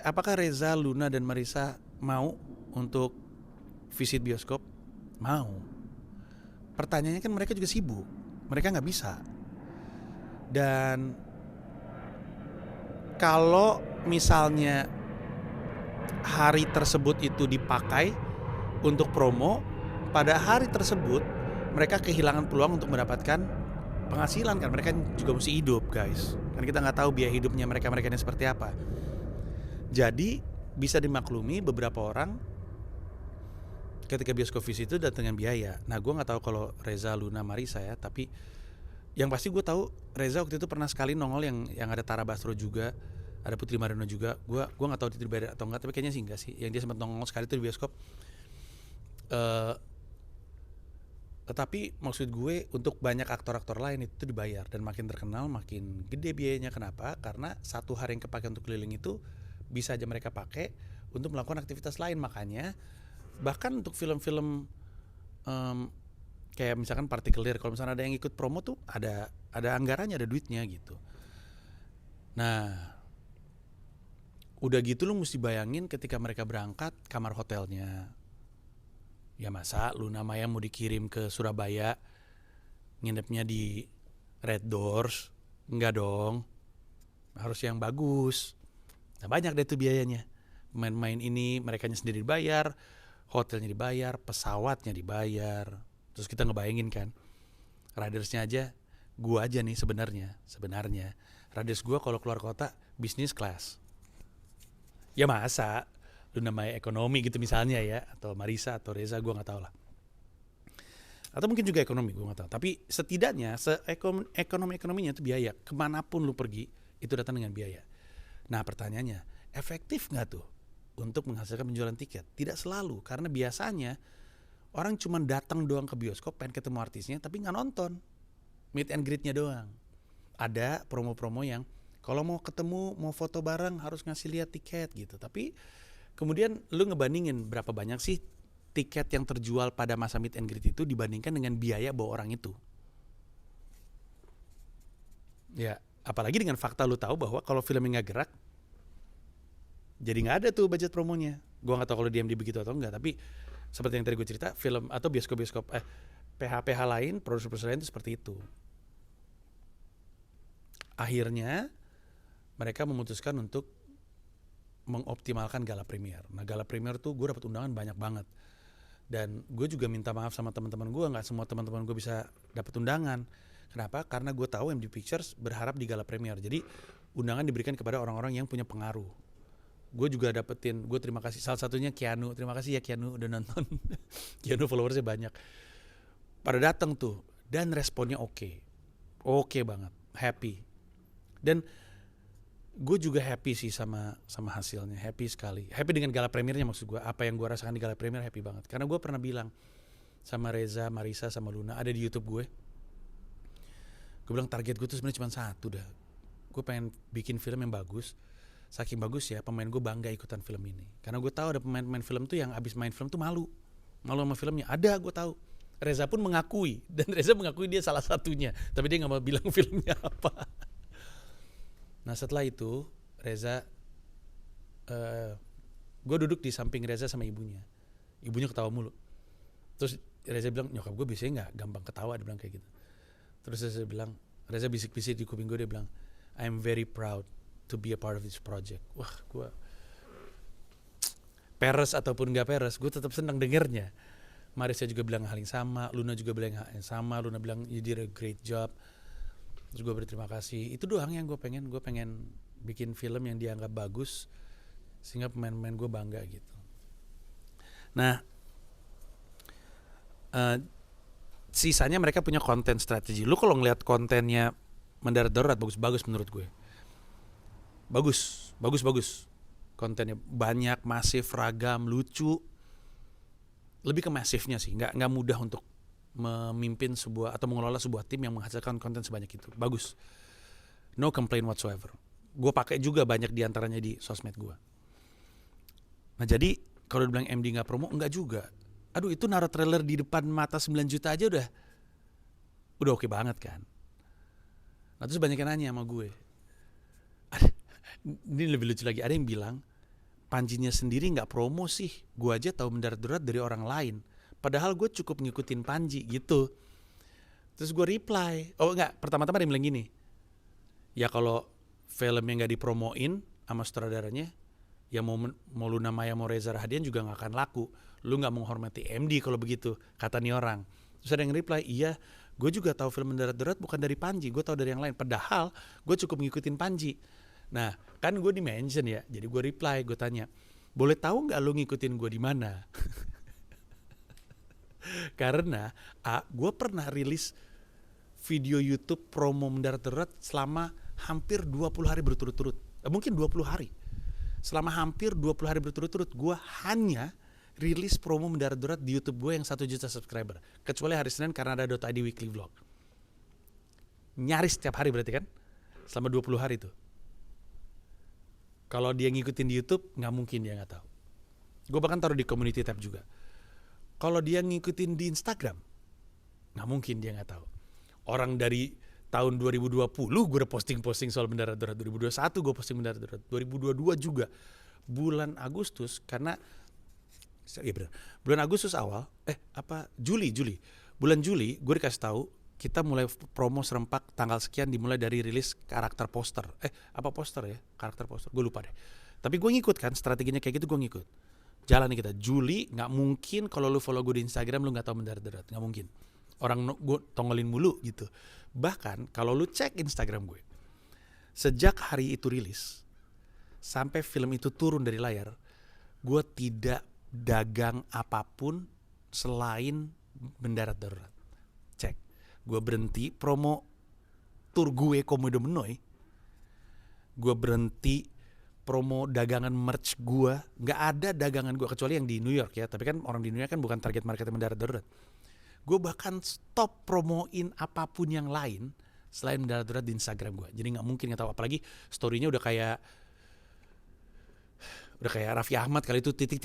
apakah Reza, Luna dan Marissa mau untuk visit bioskop? Mau. Pertanyaannya kan mereka juga sibuk, mereka nggak bisa. Dan kalau misalnya hari tersebut itu dipakai untuk promo, pada hari tersebut mereka kehilangan peluang untuk mendapatkan penghasilan, kan mereka juga mesti hidup guys, kan kita nggak tahu biaya hidupnya mereka ini seperti apa. Jadi bisa dimaklumi beberapa orang ketika bioskop visit itu datang dengan biaya. Nah gue nggak tahu kalau Reza, Luna, Marissa ya, tapi yang pasti gue tahu Reza waktu itu pernah sekali nongol yang ada Tara Basro juga, ada Putri Marino juga. Gue nggak tahu itu dibayar atau enggak, tapi kayaknya sih enggak sih. Yang dia sempat nongol sekali itu di bioskop. Tetapi maksud gue untuk banyak aktor-aktor lain itu dibayar, dan makin terkenal makin gede biayanya. Kenapa? Karena satu hari yang kepake untuk keliling itu bisa aja mereka pakai untuk melakukan aktivitas lain. Makanya bahkan untuk film-film kayak misalkan Partikelir, kalau misalnya ada yang ikut promo tuh ada anggarannya, ada duitnya gitu. Nah udah gitu lu mesti bayangin ketika mereka berangkat, kamar hotelnya. Ya masa Luna Maya mau dikirim ke Surabaya nginepnya di Red Doors? Enggak dong, harus yang bagus. Nah banyak deh tuh biayanya. Main-main ini merekanya sendiri dibayar, hotelnya dibayar, pesawatnya dibayar. Terus kita ngebayangin kan, ridersnya aja, gua aja nih sebenarnya riders gua kalau keluar kota bisnis class. Ya masa Luna Maya ekonomi gitu misalnya ya, atau Marissa atau Reza, gue nggak tahu lah. Atau mungkin juga ekonomi, gue nggak tahu. Tapi setidaknya ekonominya itu biaya. Kemanapun lu pergi itu datang dengan biaya. Nah pertanyaannya, efektif nggak tuh untuk menghasilkan penjualan tiket? Tidak selalu, karena biasanya orang cuma datang doang ke bioskop pengen ketemu artisnya, tapi nggak nonton, meet and greet-nya doang. Ada promo-promo yang kalau mau ketemu, mau foto bareng harus ngasih lihat tiket gitu. Tapi kemudian lu ngebandingin berapa banyak sih tiket yang terjual pada masa meet and greet itu dibandingkan dengan biaya bawa orang itu. Ya, apalagi dengan fakta lu tahu bahwa kalau filmnya nggak gerak, jadi nggak ada tuh budget promonya. Gua nggak tahu kalau DMD begitu atau enggak, tapi seperti yang tadi gue cerita, film atau bioskop PH lain, produser lain itu seperti itu. Akhirnya mereka memutuskan untuk mengoptimalkan gala premier. Nah gala premier tuh gue dapat undangan banyak banget, dan gue juga minta maaf sama teman-teman gue, nggak semua teman-teman gue bisa dapat undangan. Kenapa? Karena gue tahu MD Pictures berharap di gala premier, jadi undangan diberikan kepada orang-orang yang punya pengaruh. Gue juga dapetin, gue terima kasih salah satunya Keanu, terima kasih ya Keanu udah nonton. Keanu followersnya banyak, pada datang tuh, dan responnya oke banget, happy. Dan gue juga happy sih sama hasilnya, happy sekali, happy dengan gala premiernya. Maksud gue apa yang gue rasakan di gala premier, happy banget. Karena gue pernah bilang sama Reza, Marissa sama Luna, ada di YouTube gue bilang target gue tuh sebenarnya cuma satu dah, gue pengen bikin film yang bagus. Saking bagus ya pemain gue bangga ikutan film ini, karena gue tahu ada pemain film tuh yang abis main film tuh malu sama filmnya. Ada, gue tahu. Reza pun mengakui, dan Reza mengakui dia salah satunya, tapi dia nggak mau bilang filmnya apa. Nah setelah itu Reza, gue duduk di samping Reza sama ibunya ketawa mulu. Terus Reza bilang, nyokap gue biasanya nggak gampang ketawa, dia bilang kayak gitu. Terus Reza bisik-bisik di kuping gue, dia bilang, I'm very proud to be a part of this project. Wah gue peres ataupun nggak peres, gue tetap senang dengernya. Marissa juga bilang hal yang sama, Luna juga bilang hal yang sama. Luna bilang you did a great job. Terus gue berterima kasih. Itu doang yang gue pengen bikin film yang dianggap bagus sehingga pemain-pemain gue bangga gitu. Nah sisanya mereka punya konten strategi. Lu kalau ngeliat kontennya mendarat darurat, bagus menurut gue. Bagus. Kontennya banyak, masif, ragam, lucu. Lebih ke masifnya sih, nggak mudah untuk memimpin sebuah atau mengelola sebuah tim yang menghasilkan konten sebanyak itu. Bagus, no complaint whatsoever. Gue pakai juga banyak diantaranya di sosmed gue. Nah jadi kalau dibilang MD nggak promo, enggak juga. Aduh, itu naruh trailer di depan mata 9 juta aja udah oke banget kan. Nah terus banyak yang nanya sama gue. Ini lebih lucu lagi, ada yang bilang Panjinya sendiri gak promo sih, gue aja tahu mendarat darurat dari orang lain, padahal gue cukup ngikutin Panji gitu. Terus gue reply, pertama-tama dia bilang gini, ya kalau filmnya gak dipromoin sama sutradaranya, ya mau Luna Maya mau Reza Rahadian juga gak akan laku. Lu gak menghormati MD kalau begitu, kata nih orang. Terus ada yang reply, iya gue juga tahu film mendarat darurat bukan dari Panji, gue tahu dari yang lain, padahal gue cukup ngikutin Panji. Nah kan gue di-mention ya, jadi gue reply, gue tanya, boleh tahu gak lu ngikutin gue di mana? Karena gue pernah rilis video YouTube promo mendarat darurat selama hampir 20 hari berturut-turut. Mungkin 20 hari. Selama hampir 20 hari berturut-turut gue hanya rilis promo mendarat darurat di YouTube gue yang 1 juta subscriber. Kecuali hari Senin karena ada .id weekly vlog. Nyaris setiap hari berarti kan? Selama 20 hari tuh. Kalau dia ngikutin di YouTube, gak mungkin dia gak tahu. Gue bahkan taruh di community tab juga. Kalau dia ngikutin di Instagram, gak mungkin dia gak tahu. Orang dari tahun 2020 gue udah posting-posting soal mendarat darurat. 2021 gue posting mendarat darurat. 2022 juga. Bulan Agustus, karena iya benar. Bulan Agustus awal, Juli. Bulan Juli gue dikasih tahu kita mulai promo serempak tanggal sekian, dimulai dari rilis karakter poster. Karakter poster. Gue lupa deh. Tapi gue ngikut kan, strateginya kayak gitu gue ngikut. Jalan nih kita. Juli nggak mungkin kalau lu follow gue di Instagram lu nggak tahu mendarat darurat, nggak mungkin. Orang gue tongolin mulu gitu. Bahkan kalau lu cek Instagram gue, sejak hari itu rilis sampai film itu turun dari layar, gue tidak dagang apapun selain mendarat darurat. Cek, gue berhenti promo tur gue Komodo Menoi, gue berhenti promo dagangan merch gue, nggak ada dagangan gue kecuali yang di New York ya. Tapi kan orang di New York kan bukan target market mendarat darurat. Gue bahkan stop promoin apapun yang lain selain mendarat darurat di Instagram gue. Jadi nggak mungkin nggak tahu, apalagi story-nya udah kayak Raffi Ahmad kali itu titik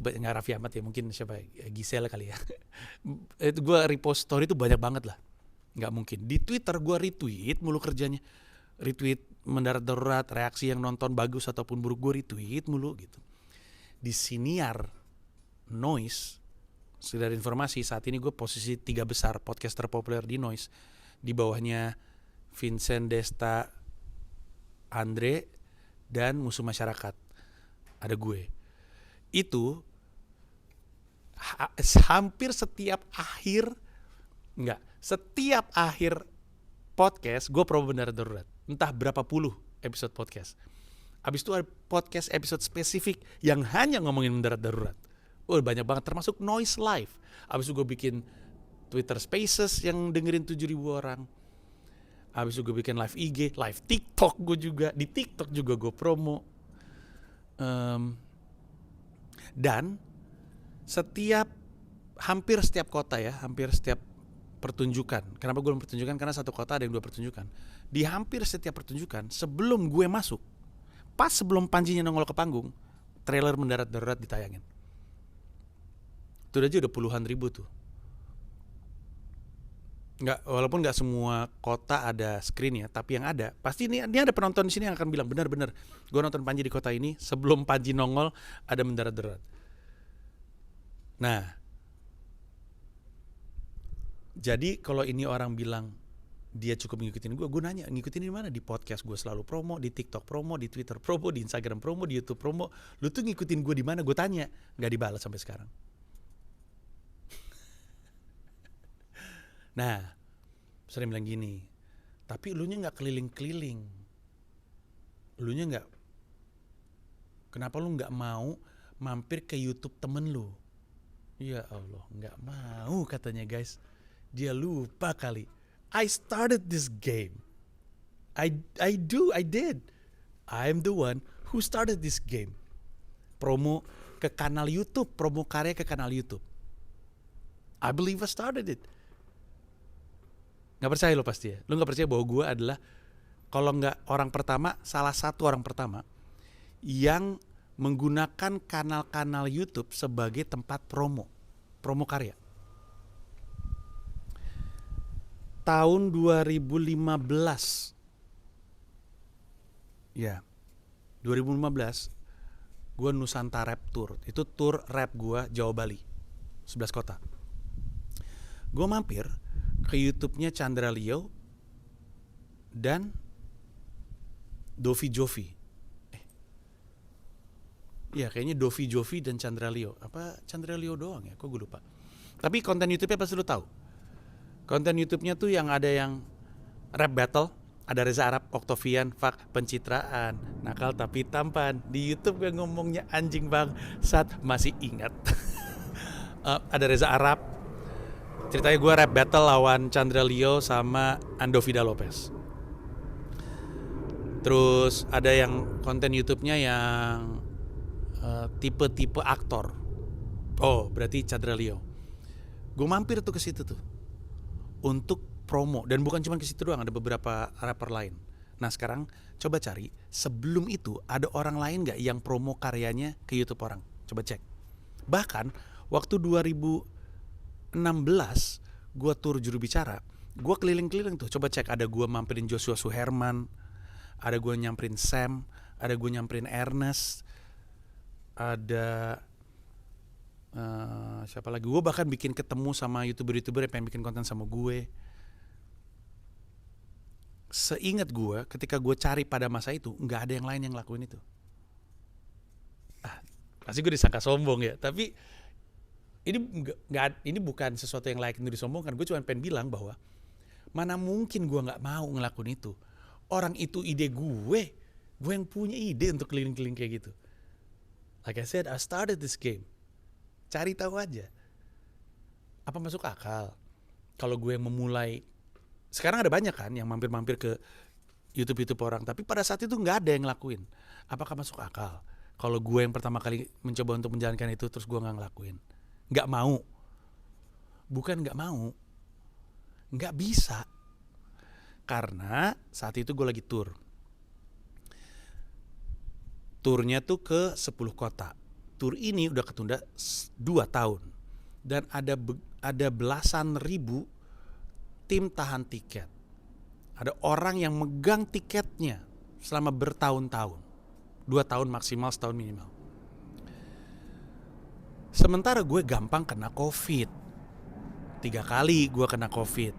nggak Raffi Ahmad ya, mungkin siapa Giselle kali ya. Itu gue repost story itu banyak banget lah, nggak mungkin. Di Twitter gue retweet mulu kerjanya, retweet mendarat darurat, reaksi yang nonton bagus ataupun buruk gue retweet mulu gitu. Di Siniar Noise, sekedar informasi, saat ini gue posisi 3 besar podcaster populer di Noise, di bawahnya Vincent Desta, Andre, dan Musuh Masyarakat. Ada gue. Itu hampir setiap akhir podcast gue promo mendarat darurat. Entah berapa puluh episode podcast. Abis itu ada podcast episode spesifik yang hanya ngomongin mendarat darurat. Banyak banget, termasuk Noise Live. Abis itu gue bikin Twitter Spaces yang dengerin 7.000 orang. Abis itu gue bikin live IG, live TikTok gue juga. Di TikTok juga gue promo. Dan hampir setiap kota ya, hampir setiap pertunjukan. Kenapa gue bilang pertunjukan? Karena satu kota ada yang 2 pertunjukan. Di hampir setiap pertunjukan, sebelum gue masuk, pas sebelum Panjinya nongol ke panggung, trailer mendarat darurat ditayangin. Itu aja udah puluhan ribu tuh. Walaupun nggak semua kota ada screen ya, tapi yang ada pasti ini ada penonton di sini yang akan bilang benar-benar gue nonton Panji di kota ini sebelum Panji nongol ada mendarat darurat. Nah, jadi kalau ini orang bilang dia cukup ngikutin gue nanya ngikutin di mana? Di podcast gue selalu promo, di TikTok promo, di Twitter promo, di Instagram promo, di YouTube promo. Lu tuh ngikutin gue di mana? Gue tanya, nggak dibalas sampai sekarang. Nah, sering bilang gini, tapi elunya gak keliling-keliling. Elunya gak, kenapa lu gak mau mampir ke YouTube temen lu? Ya Allah, gak mau katanya guys. Dia lupa kali. I started this game. I did. I'm the one who started this game. Promo ke kanal YouTube, promo karya ke kanal YouTube. I believe I started it. Gak percaya lo pasti ya. Lo gak percaya bahwa gue adalah kalau gak orang pertama, salah satu orang pertama yang menggunakan kanal-kanal YouTube sebagai tempat promo. promo karya. Tahun 2015, ya 2015, gue Nusantara Rap Tour. Itu tour rap gue Jawa Bali, 11 kota. Gue mampir ke YouTube-nya Chandra Leo dan Dovi Jovi. Iya kayaknya Dovi Jovi dan Chandra Leo. Apa Chandra Leo doang ya? Kok gue lupa. Tapi konten YouTube-nya pasti lu tahu. Konten YouTube-nya tuh yang ada yang rap battle, ada Reza Arab, Octavian, Fak, pencitraan, nakal tapi tampan. Di YouTube gue ngomongnya anjing bang, saat masih ingat. Ada Reza Arab. Ceritanya gue rap battle lawan Chandra Leo sama Andovida Lopez. Terus ada yang konten YouTube-nya yang tipe-tipe aktor. Oh, berarti Chandra Leo. Gue mampir tuh ke situ tuh untuk promo, dan bukan cuma ke situ doang, ada beberapa rapper lain. Nah sekarang coba cari sebelum itu ada orang lain nggak yang promo karyanya ke YouTube orang. Coba cek. Bahkan waktu 2016 gue tur juru bicara, gue keliling-keliling tuh. Coba cek, ada gue mampirin Joshua Suherman, ada gue nyamperin Sam, ada gue nyamperin Ernest, ada siapa lagi. Gue bahkan bikin ketemu sama youtuber-youtuber yang pengen bikin konten sama gue. Seingat gue, ketika gue cari pada masa itu, nggak ada yang lain yang lakuin itu. Pasti gue disangka sombong ya, tapi ini bukan sesuatu yang layak untuk disombongkan. Gue cuma pengen bilang bahwa mana mungkin gue nggak mau ngelakuin itu. Orang itu ide gue yang punya ide untuk keliling-keliling kayak gitu. Like I said, I started this game. Cari tahu aja. Apa masuk akal? Kalau gue yang memulai, sekarang ada banyak kan yang mampir-mampir ke YouTube orang, tapi pada saat itu nggak ada yang ngelakuin. Apakah masuk akal? Kalau gue yang pertama kali mencoba untuk menjalankan itu, terus gue nggak ngelakuin, nggak mau. Bukan nggak mau, nggak bisa. Karena saat itu gue lagi tur. Turnya tuh ke 10 kota. Tur ini udah ketunda 2 tahun. Dan ada belasan ribu tim tahan tiket. Ada orang yang megang tiketnya selama bertahun-tahun. 2 tahun maksimal, setahun minimal. Sementara gue gampang kena COVID. 3 kali gue kena COVID.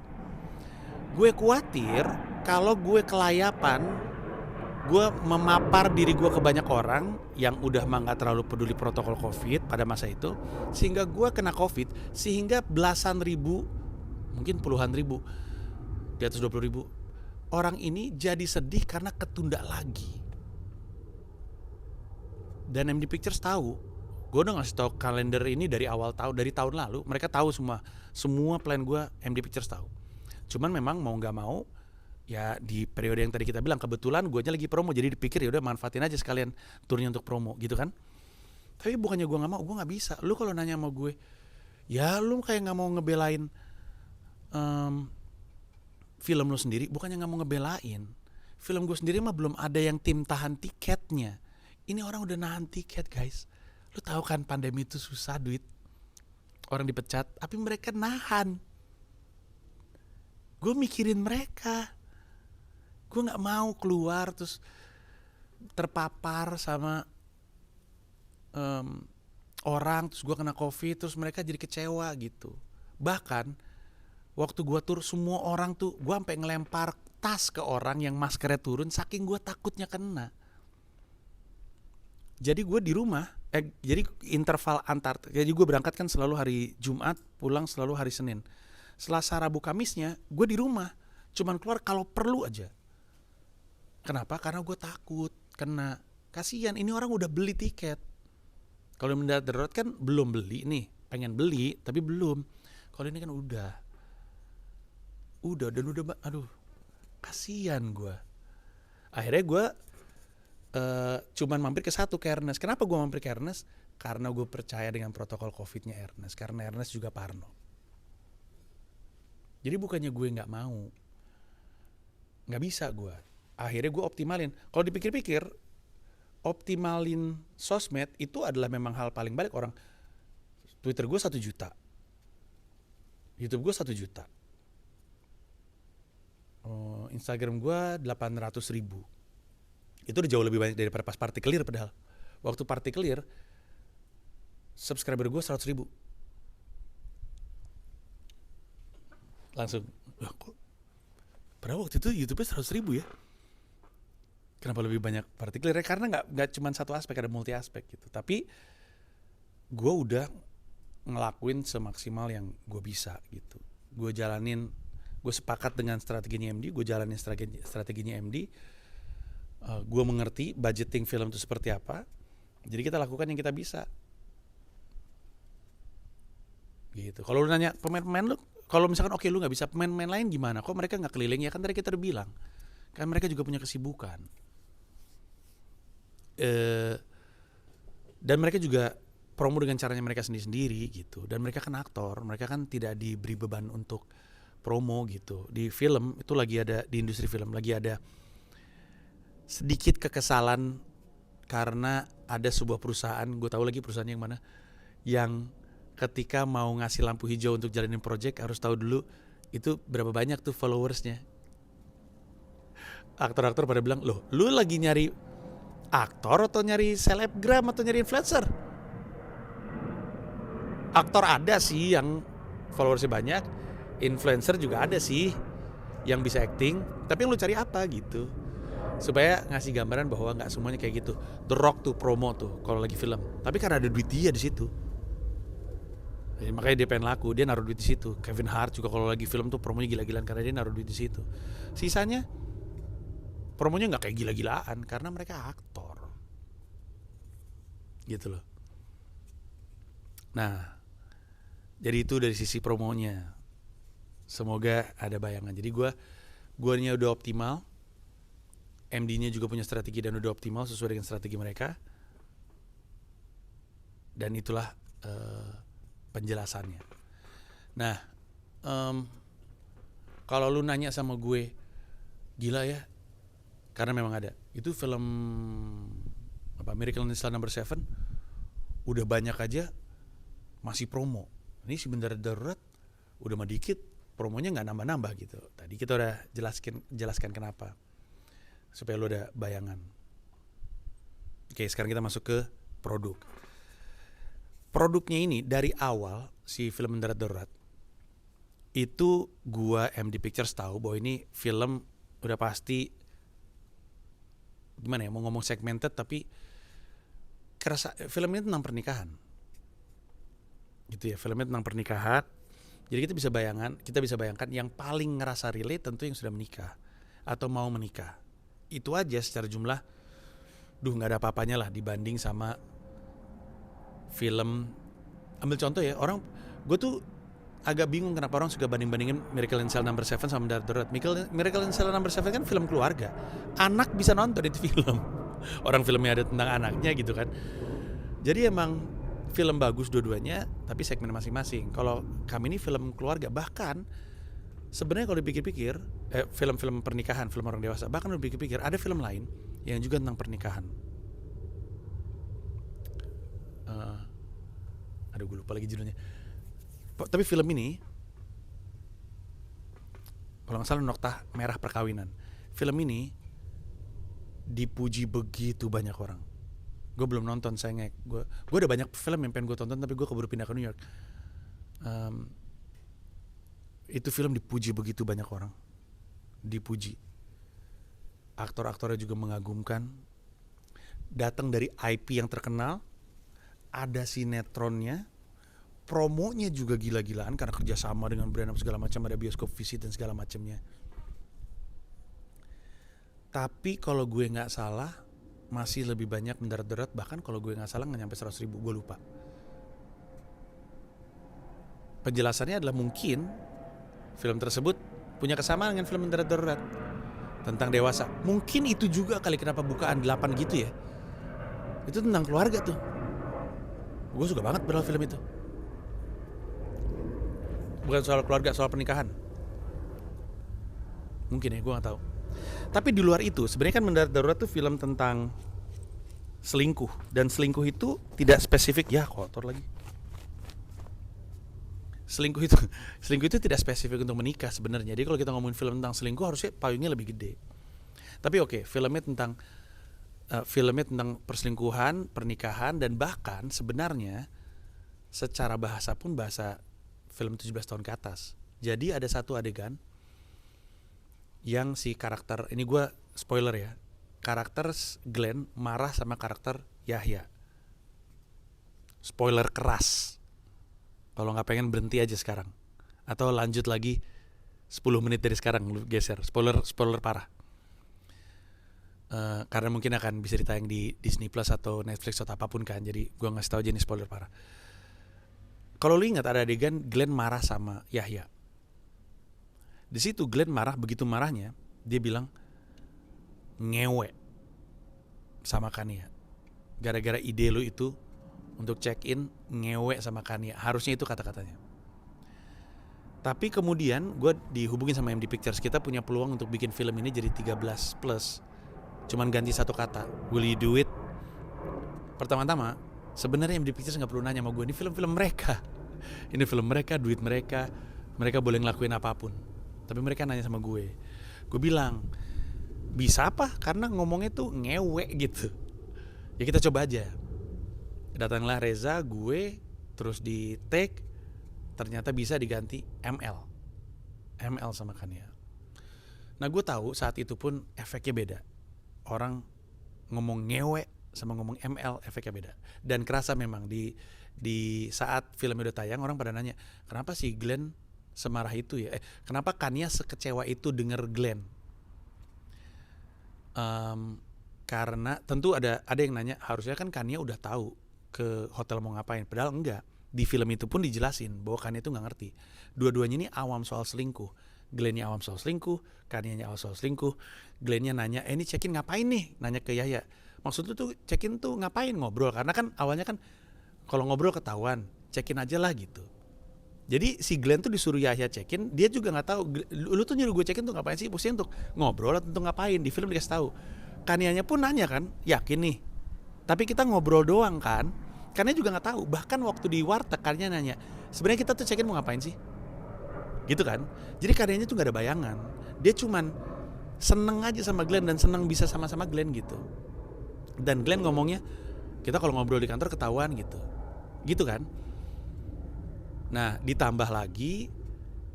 Gue khawatir kalau gue kelayapan, gue memapar diri gue ke banyak orang yang udah mah gak terlalu peduli protokol COVID pada masa itu, sehingga gue kena COVID, sehingga belasan ribu, mungkin puluhan ribu, di atas 20 ribu orang ini jadi sedih karena ketunda lagi. Dan MD Pictures tahu, gue udah ngasih tahu kalender ini dari awal tahun, dari tahun lalu. Mereka tahu semua plan gue, MD Pictures tahu. Cuman memang mau nggak mau, ya di periode yang tadi kita bilang, kebetulan gue aja lagi promo, jadi dipikir ya udah manfaatin aja sekalian turnya untuk promo gitu kan. Tapi bukannya gue nggak mau, gue nggak bisa. Lu kalau nanya sama gue, ya lu kayak nggak mau ngebelain film lu sendiri. Bukannya nggak mau ngebelain, film gue sendiri mah belum ada yang tim tahan tiketnya. Ini orang udah nahan tiket guys. Lu tahu kan pandemi itu susah, duit orang dipecat, tapi mereka nahan. Gue mikirin mereka. Gue gak mau keluar terus terpapar sama orang, terus gue kena COVID, terus mereka jadi kecewa gitu. Bahkan waktu gue tur, semua orang tuh, gue sampai ngelempar tas ke orang yang maskernya turun, saking gue takutnya kena. Jadi gue di rumah, jadi interval jadi gue berangkat kan selalu hari Jumat, pulang selalu hari Senin. Selasa, Rabu, Kamisnya gue di rumah, cuman keluar kalau perlu aja. Kenapa? Karena gue takut kena. Kasian, ini orang udah beli tiket. Kalau mendarat darurat kan belum beli nih, pengen beli tapi belum. Kalau ini kan udah dan udah, aduh, kasian gue. Akhirnya gue cuman mampir ke satu, ke Ernest. Kenapa gue mampir ke Ernest? Karena gue percaya dengan protokol COVID-nya Ernest. Karena Ernest juga parno. Jadi bukannya gue gak mau, gak bisa gue. Akhirnya gue optimalin. Kalau dipikir-pikir, optimalin sosmed itu adalah memang hal paling baik. Orang Twitter gue 1 juta, YouTube gue 1 juta. Instagram gue 800.000. Itu udah jauh lebih banyak daripada pas Partikelir padahal. Waktu Partikelir subscriber gue 100.000. Langsung, kok padahal waktu itu YouTube-nya 100.000 ya? Kenapa lebih banyak Partikelir? Karena nggak cuma satu aspek, ada multi aspek gitu. Tapi gue udah ngelakuin semaksimal yang gue bisa gitu. Gue sepakat dengan strateginya MD, gue jalanin strateginya MD. Gue mengerti budgeting film itu seperti apa. Jadi kita lakukan yang kita bisa. Gitu. Kalau lu nanya pemain-pemain lu, kalau misalkan oke, lu nggak bisa, pemain-pemain lain gimana? Kok mereka nggak keliling? Ya kan tadi kita udah bilang, kan mereka juga punya kesibukan. Dan mereka juga promo dengan caranya mereka sendiri-sendiri gitu. Dan mereka kan aktor, mereka kan tidak diberi beban untuk promo gitu. Di film itu lagi ada, di industri film lagi ada sedikit kekesalan karena ada sebuah perusahaan, gue tahu lagi perusahaan yang mana, yang ketika mau ngasih lampu hijau untuk jalanin project harus tahu dulu itu berapa banyak tuh followersnya. Aktor-aktor pada bilang, loh lu lagi nyari aktor atau nyari selebgram atau nyari influencer? Aktor ada sih yang followersnya banyak, influencer juga ada sih yang bisa acting, tapi yang lu cari apa gitu, supaya ngasih gambaran bahwa nggak semuanya kayak gitu. The Rock tuh promo tuh kalau lagi film, tapi karena ada duit dia di situ, jadi makanya dia pengen laku, dia naruh duit di situ. Kevin Hart juga kalau lagi film tuh promonya gila-gilaan karena dia naruh duit di situ. Sisanya promonya nggak kayak gila-gilaan karena mereka aktor, gitu loh. Nah, jadi itu dari sisi promonya. Semoga ada bayangan. Jadi guanya udah optimal, MD-nya juga punya strategi dan udah optimal sesuai dengan strategi mereka. Dan itulah penjelasannya. Nah, kalau lu nanya sama gue, gila ya, karena memang ada. Itu film Miracle in Cell No. 7 udah banyak aja masih promo. Ini si Bendera Darurat udah mah dikit, promonya nggak nambah-nambah gitu. Tadi kita udah jelaskan kenapa, supaya lu ada bayangan. Oke, sekarang kita masuk ke produk. Produknya ini dari awal si film Bendera Darurat itu gua MD Pictures tahu bahwa ini film udah pasti gimana ya, mau ngomong segmented tapi kerasa film ini tentang pernikahan. Gitu ya, filmnya tentang pernikahan. Jadi kita bisa bayangkan yang paling ngerasa relate tentu yang sudah menikah atau mau menikah. Itu aja secara jumlah, nggak ada apa-apanya lah dibanding sama film. Ambil contoh ya, gue tuh agak bingung kenapa orang suka banding-bandingin Miracle in Cell No. 7 sama Bendera Darurat. Miracle in Cell No. 7 kan film keluarga, anak bisa nonton itu film. Orang filmnya ada tentang anaknya gitu kan. Jadi emang film bagus dua-duanya, tapi segmen masing-masing. Kalau kami ini film keluarga, bahkan sebenarnya kalau dipikir-pikir, film-film pernikahan, film orang dewasa, bahkan kalau dipikir-pikir ada film lain yang juga tentang pernikahan. Aduh, gue lupa lagi judulnya. Tapi film ini, kalau nggak salah, Noktah Merah Perkawinan. Film ini dipuji begitu banyak orang. Gue belum nonton, sayangnya. Gue udah banyak film yang pengen gue tonton, tapi gue keburu pindah ke New York. Itu film dipuji begitu banyak orang. Dipuji. Aktor-aktornya juga mengagumkan. Datang dari IP yang terkenal. Ada sinetronnya. Promonya juga gila-gilaan karena kerjasama dengan brand segala macam. Ada bioskop visit dan segala macamnya. Tapi kalau gue gak salah, masih lebih banyak Bendera Darurat. Bahkan kalau gue gak salah gak nyampe 100.000, gue lupa. Penjelasannya adalah mungkin film tersebut punya kesamaan dengan film Bendera Darurat tentang dewasa. Mungkin itu juga kali kenapa bukaan 8 gitu ya. Itu tentang keluarga tuh. Gue suka banget padahal film itu. Bukan soal keluarga, soal pernikahan. Mungkin ya, gue gak tahu. Tapi di luar itu, sebenarnya kan Bendera Darurat tuh film tentang selingkuh. Dan selingkuh itu tidak spesifik, ya kotor lagi. selingkuh itu selingkuh itu tidak spesifik untuk menikah sebenarnya. Jadi kalau kita ngomongin film tentang selingkuh harusnya payungnya lebih gede. Tapi oke, filmnya tentang perselingkuhan, pernikahan, dan bahkan sebenarnya secara bahasa pun bahasa film 17 tahun ke atas. Jadi ada satu adegan yang si karakter, ini gue spoiler ya, karakter Glenn marah sama karakter Yahya. Spoiler keras. Kalau nggak pengen berhenti aja sekarang, atau lanjut lagi 10 menit dari sekarang lu geser. Spoiler parah. Karena mungkin akan bisa ditayang di Disney Plus atau Netflix atau apapun kan. Jadi gue ngasih tahu aja nih spoiler parah. Kalau lu ingat ada adegan Glenn marah sama Yahya. Di situ Glenn marah, begitu marahnya dia bilang ngewe sama Kania. Gara-gara ide lu itu untuk check in ngewe sama Kania. Harusnya itu kata-katanya. Tapi kemudian gue dihubungin sama MD Pictures. Kita punya peluang untuk bikin film ini jadi 13 plus. Cuman ganti satu kata. Will you do it? Pertama-tama sebenarnya MD Pictures gak perlu nanya sama gue. Ini film-film mereka. Ini film mereka, duit mereka. Mereka boleh ngelakuin apapun. Tapi mereka nanya sama gue. Gue bilang, bisa apa? Karena ngomongnya tuh ngewe gitu. Ya kita coba aja. Datanglah Reza, gue, terus di take. Ternyata bisa diganti ML sama Kania. Nah gue tahu saat itu pun efeknya beda. Orang ngomong ngewe sama ngomong ML efeknya beda. Dan kerasa memang di saat film udah tayang orang pada nanya, kenapa sih Glenn semarah itu ya? Kenapa Kania sekecewa itu denger Glenn? Karena tentu ada yang nanya, harusnya kan Kania udah tahu ke hotel mau ngapain. Padahal enggak. Di film itu pun dijelasin bahwa Kania itu nggak ngerti. Dua-duanya ini awam soal selingkuh. Glennnya awam soal selingkuh, Kanianya awam soal selingkuh. Glennnya nanya, ini check-in ngapain nih? Nanya ke Yahya. Maksud lu tuh check-in tuh ngapain? Ngobrol. Karena kan awalnya kan kalau ngobrol ketahuan, check-in aja lah gitu. Jadi si Glenn tuh disuruh Yahya check-in, dia juga nggak tahu. Lu tuh nyuruh gue check-in tuh ngapain sih? Maksudnya untuk ngobrol atau untuk ngapain? Di film dikasih tahu. Kanianya pun nanya kan, yakin nih. Tapi kita ngobrol doang kan? Karena juga nggak tahu. Bahkan waktu di warteg Kania nanya, sebenarnya kita tuh check-in mau ngapain sih? Gitu kan? Jadi Kanianya tuh nggak ada bayangan. Dia cuman seneng aja sama Glenn dan seneng bisa sama-sama Glenn gitu. Dan Glenn ngomongnya, kita kalau ngobrol di kantor ketahuan gitu. Gitu kan? Nah ditambah lagi,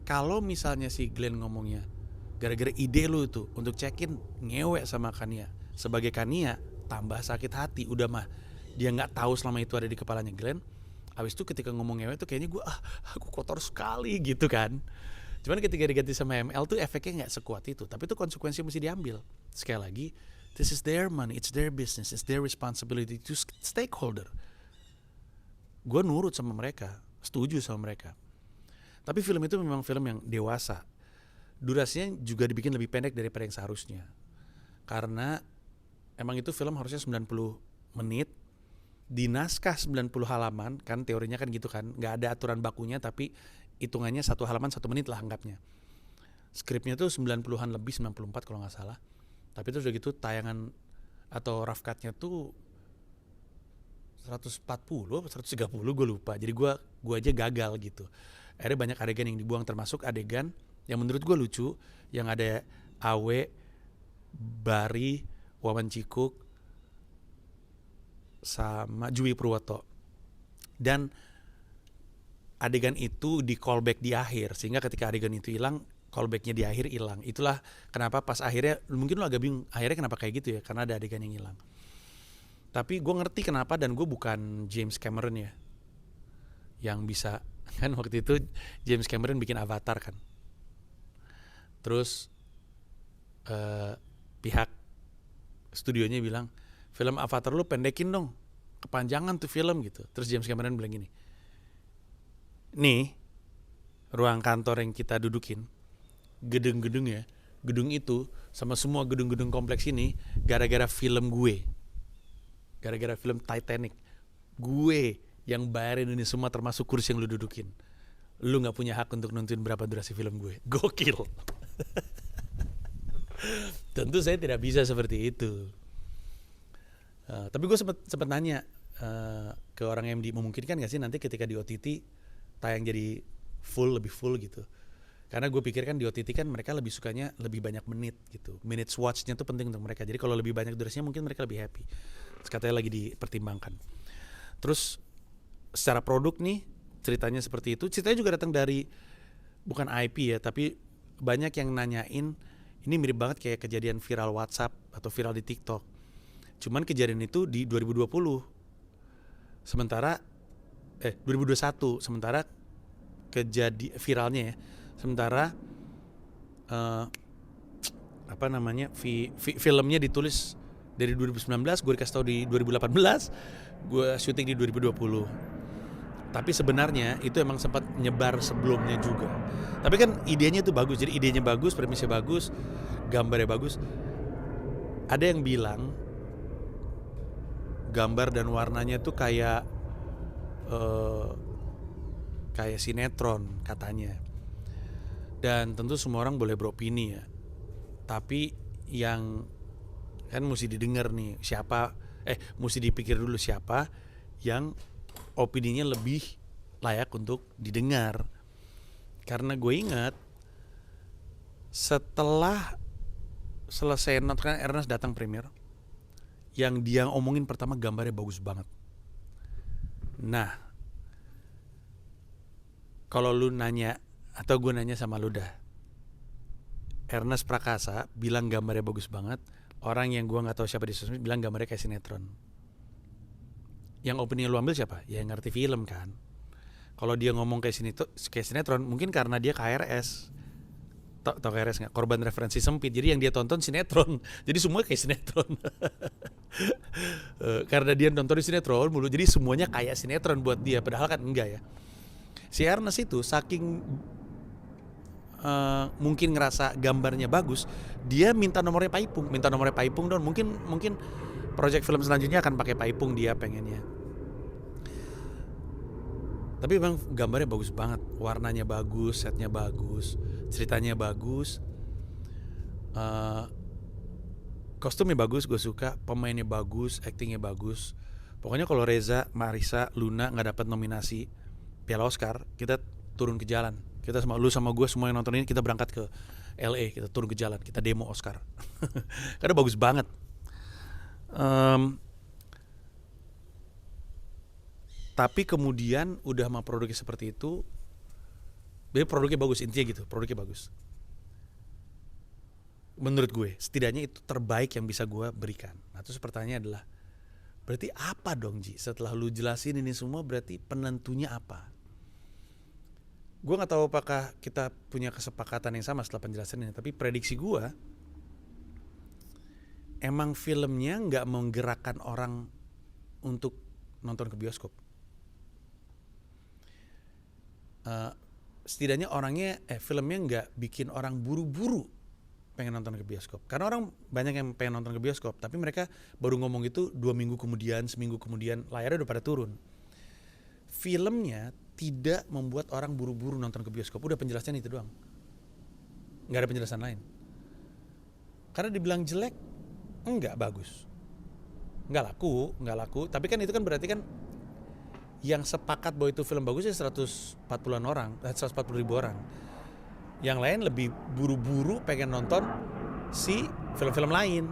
kalau misalnya si Glenn ngomongnya, gara-gara ide lu tuh untuk check-in ngewe sama Kania. Sebagai Kania, tambah sakit hati. Udah mah, dia gak tahu selama itu ada di kepalanya Glenn. Abis itu ketika ngomong ngewe tuh kayaknya aku kotor sekali gitu kan. Cuman ketika diganti sama ML tuh efeknya gak sekuat itu. Tapi itu konsekuensi yang mesti diambil. Sekali lagi, this is their money, it's their business, it's their responsibility to stakeholder. Gue nurut sama mereka, setuju sama mereka. Tapi film itu memang film yang dewasa. Durasinya juga dibikin lebih pendek daripada yang seharusnya. Karena emang itu film harusnya 90 menit. Di naskah 90 halaman, kan teorinya kan gitu kan. Gak ada aturan bakunya tapi hitungannya 1 halaman 1 menit lah anggapnya. Skripnya tuh 90-an lebih, 94 kalau gak salah. Tapi terus udah gitu tayangan atau rough cut-nya tuh 140 atau 130 gue lupa. Jadi gue aja gagal gitu. Akhirnya banyak adegan yang dibuang, termasuk adegan yang menurut gue lucu, yang ada Awe, Bari, Wawan Cikuk, sama Jui Purwoto. Dan adegan itu di callback di akhir, sehingga ketika adegan itu hilang, callbacknya di akhir hilang. Itulah kenapa pas akhirnya, mungkin lo agak bingung, akhirnya kenapa kayak gitu ya, karena ada adegan yang hilang. Tapi gue ngerti kenapa, dan gue bukan James Cameron ya, yang bisa, kan waktu itu James Cameron bikin Avatar kan. Terus pihak studionya bilang, film Avatar lu pendekin dong, kepanjangan tuh film gitu. Terus James Cameron bilang gini, nih ruang kantor yang kita dudukin, gedung-gedung ya, gedung itu sama semua gedung-gedung kompleks ini gara-gara film gue, gara-gara film Titanic. Gue yang bayarin ini semua, termasuk kursi yang lu dudukin. Lu gak punya hak untuk nentuin berapa durasi film gue. Gokil. Tentu saya tidak bisa seperti itu. Tapi gue sempet nanya ke orang yang memungkinkan gak sih nanti ketika di OTT tayang jadi lebih full gitu. Karena gue pikir kan di OTT kan mereka lebih sukanya lebih banyak menit gitu. Minutes watch-nya tuh penting untuk mereka. Jadi kalau lebih banyak durasinya mungkin mereka lebih happy. Terus katanya lagi dipertimbangkan. Terus secara produk nih ceritanya seperti itu. Ceritanya juga datang dari bukan IP ya, tapi banyak yang nanyain ini mirip banget kayak kejadian viral WhatsApp atau viral di TikTok. Cuman kejadian itu di 2020. Sementara 2021, sementara viralnya ya. Sementara filmnya ditulis dari 2019, gue dikasih tahu di 2018, gue syuting di 2020. Tapi sebenarnya itu emang sempat nyebar sebelumnya juga. Tapi kan idenya tuh bagus, jadi idenya bagus, premisnya bagus, gambarnya bagus. Ada yang bilang gambar dan warnanya tuh kayak sinetron katanya. Dan tentu semua orang boleh beropini ya. Tapi yang kan mesti didengar nih mesti dipikir dulu siapa yang opininya lebih layak untuk didengar. Karena gue ingat setelah selesai nonton kan Ernest datang premier, yang dia omongin pertama gambarnya bagus banget. Nah, kalau lu nanya atau gue nanya sama lu dah, Ernest Prakasa bilang gambarnya bagus banget, orang yang gue nggak tahu siapa di sosmed bilang gambarnya kayak sinetron. Yang opini lu ambil siapa? Ya yang ngerti film kan. Kalau dia ngomong kayak sinetron, mungkin karena dia KRS. Tau KRS nggak? Korban referensi sempit. Jadi yang dia tonton sinetron. Jadi semua kayak sinetron. Karena dia nonton sinetron mulu, jadi semuanya kayak sinetron buat dia. Padahal kan enggak ya. Si Ernest itu saking mungkin ngerasa gambarnya bagus, dia minta nomornya Paipung dong. Mungkin project film selanjutnya akan pakai Paipung, dia pengennya. Tapi memang gambarnya bagus banget, warnanya bagus, setnya bagus, ceritanya bagus, kostumnya bagus, gue suka, pemainnya bagus, actingnya bagus. Pokoknya kalau Reza, Marisa, Luna nggak dapat nominasi Piala Oscar, kita turun ke jalan. Kita lu sama gue semua yang nonton ini, kita berangkat ke LA, kita turun ke jalan, kita demo Oscar. Karena bagus banget. Tapi kemudian udah sama produknya seperti itu, jadi produknya bagus, intinya gitu, produknya bagus. Menurut gue, setidaknya itu terbaik yang bisa gue berikan. Nah terus pertanyaannya adalah, berarti apa dong Ji? Setelah lu jelasin ini semua, berarti penentunya apa? Gue gak tahu apakah kita punya kesepakatan yang sama setelah penjelasan ini, tapi prediksi gue, emang filmnya gak menggerakkan orang untuk nonton ke bioskop. Setidaknya filmnya nggak bikin orang buru-buru pengen nonton ke bioskop. Karena orang banyak yang pengen nonton ke bioskop, tapi mereka baru ngomong itu 2 minggu kemudian, seminggu kemudian, layarnya udah pada turun. Filmnya tidak membuat orang buru-buru nonton ke bioskop. Udah penjelasan itu doang, nggak ada penjelasan lain. Karena dibilang jelek, enggak bagus, nggak laku. Tapi kan itu kan berarti kan yang sepakat bahwa itu film bagus ya 140 ribu orang. Yang lain lebih buru-buru pengen nonton si film-film lain.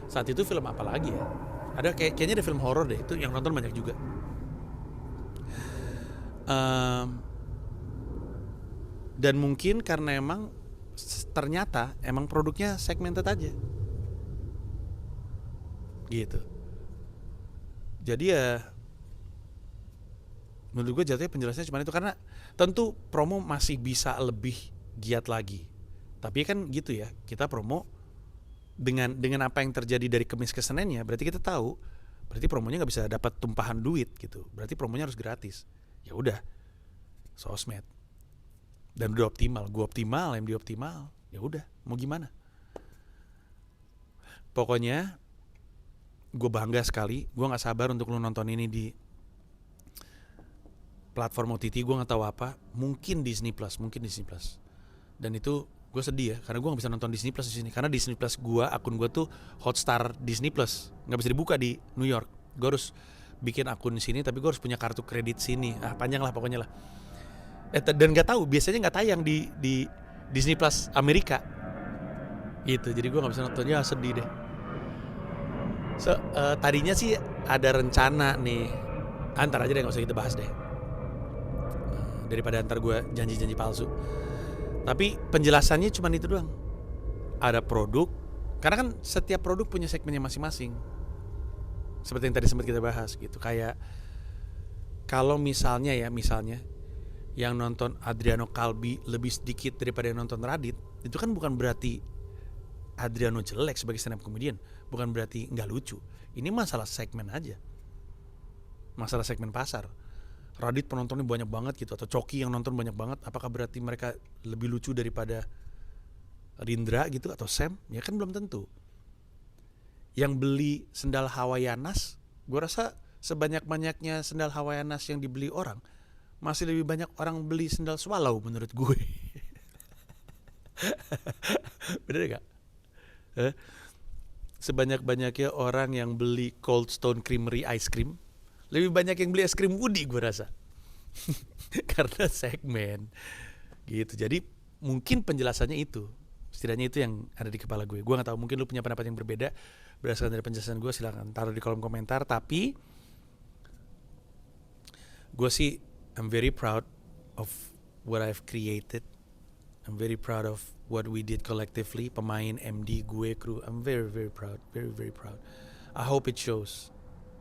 Saat itu film apa lagi ya? Ada kayaknya ada film horor deh, itu yang nonton banyak juga. Dan mungkin karena ternyata produknya segmented aja. Gitu. Jadi ya menurut gue jatuhnya penjelasannya cuma itu, karena tentu promo masih bisa lebih giat lagi. Tapi kan gitu ya, kita promo dengan apa yang terjadi dari Kamis ke Seninnya, berarti kita tahu berarti promonya nggak bisa dapat tumpahan duit gitu. Berarti promonya harus gratis. Ya udah, sosmed. Dan udah optimal, gue optimal, MD optimal. Ya udah, mau gimana? Pokoknya gue bangga sekali, gue nggak sabar untuk lu nonton ini di platform OTT. Gue nggak tahu apa, mungkin Disney Plus. Dan itu gue sedih ya, karena gue nggak bisa nonton Disney Plus di sini. Karena Disney Plus akun gue tuh Hotstar Disney Plus, nggak bisa dibuka di New York. Gue harus bikin akun di sini, tapi gue harus punya kartu kredit sini. Panjang lah pokoknya lah. Dan nggak tahu, biasanya nggak tayang di Disney Plus Amerika gitu, jadi gue nggak bisa nonton. Ya sedih deh. Tadinya sih ada rencana nih, antar aja deh, nggak usah kita bahas deh, daripada antar gue janji-janji palsu. Tapi penjelasannya cuma itu doang. Ada produk, karena kan setiap produk punya segmennya masing-masing. Seperti yang tadi sempat kita bahas gitu. Kayak kalau misalnya yang nonton Adriano Calbi lebih sedikit daripada yang nonton Radit, itu kan bukan berarti Adriano jelek sebagai stand up comedian, bukan berarti nggak lucu. Ini masalah segmen aja, masalah segmen pasar. Radit penontonnya banyak banget gitu, atau Coki yang nonton banyak banget, apakah berarti mereka lebih lucu daripada Rindra gitu atau Sam? Ya kan belum tentu. Yang beli sendal Hawaianas, gue rasa sebanyak-banyaknya sendal Hawaianas yang dibeli orang, masih lebih banyak orang beli sendal Swallow menurut gue. Bener gak? Sebanyak-banyaknya orang yang beli Cold Stone Creamery ice cream, lebih banyak yang beli es krim Woody gue rasa. Karena segmen gitu. Jadi mungkin penjelasannya itu, setidaknya itu yang ada di kepala gue. Gue gak tahu, mungkin lu punya pendapat yang berbeda berdasarkan dari penjelasan gue, silahkan taruh di kolom komentar. Tapi gue sih I'm very proud of what I've created. I'm very proud of what we did collectively. Pemain, MD, gue, kru. I'm very, very proud. Very, very proud. I hope it shows.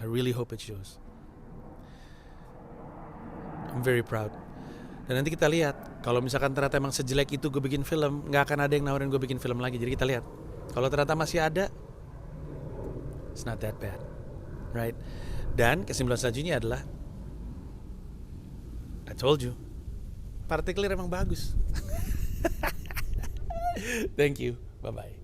I really hope it shows. I'm very proud. Dan nanti kita lihat, kalau misalkan ternyata emang sejelek itu gue bikin film, gak akan ada yang nawarin gue bikin film lagi. Jadi kita lihat, kalau ternyata masih ada, it's not that bad, right? Dan kesimpulan selanjutnya adalah, I told you, Partai Clear emang bagus. Thank you, bye-bye.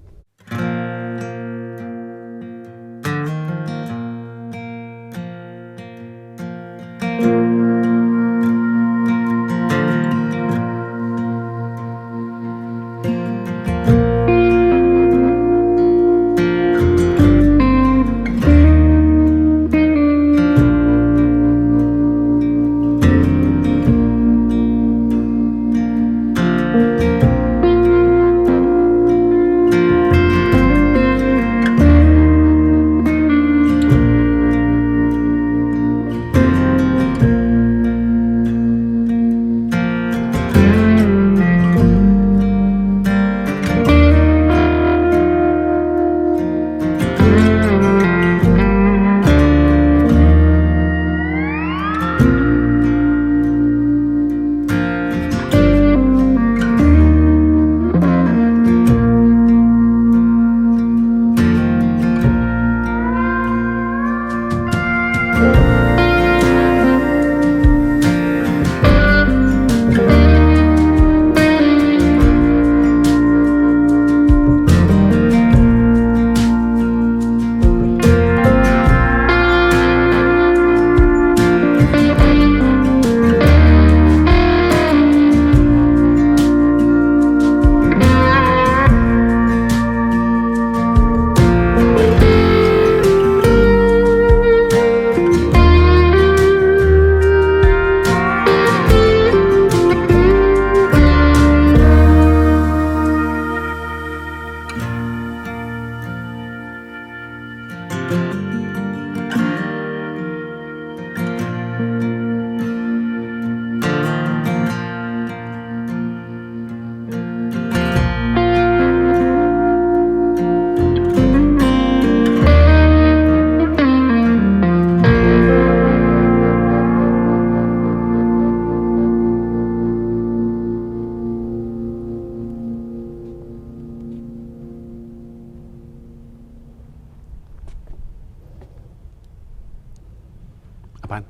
Apaan?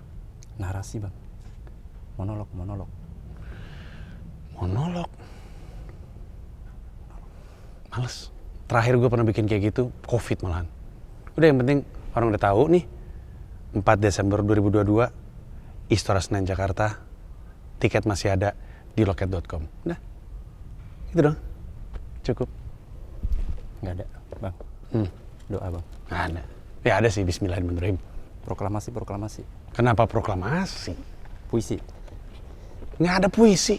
Narasi bang. Monolog. Monolog. Males. Terakhir gue pernah bikin kayak gitu, COVID malahan. Udah, yang penting orang udah tahu nih, 4 Desember 2022, Istora Senayan Jakarta, tiket masih ada di loket.com. Udah, gitu dong. Cukup. Nggak ada bang. Doa bang. Nggak ada. Ya ada sih, bismillahirrahmanirrahim. Proklamasi. Kenapa proklamasi? Puisi. nggak ada puisi.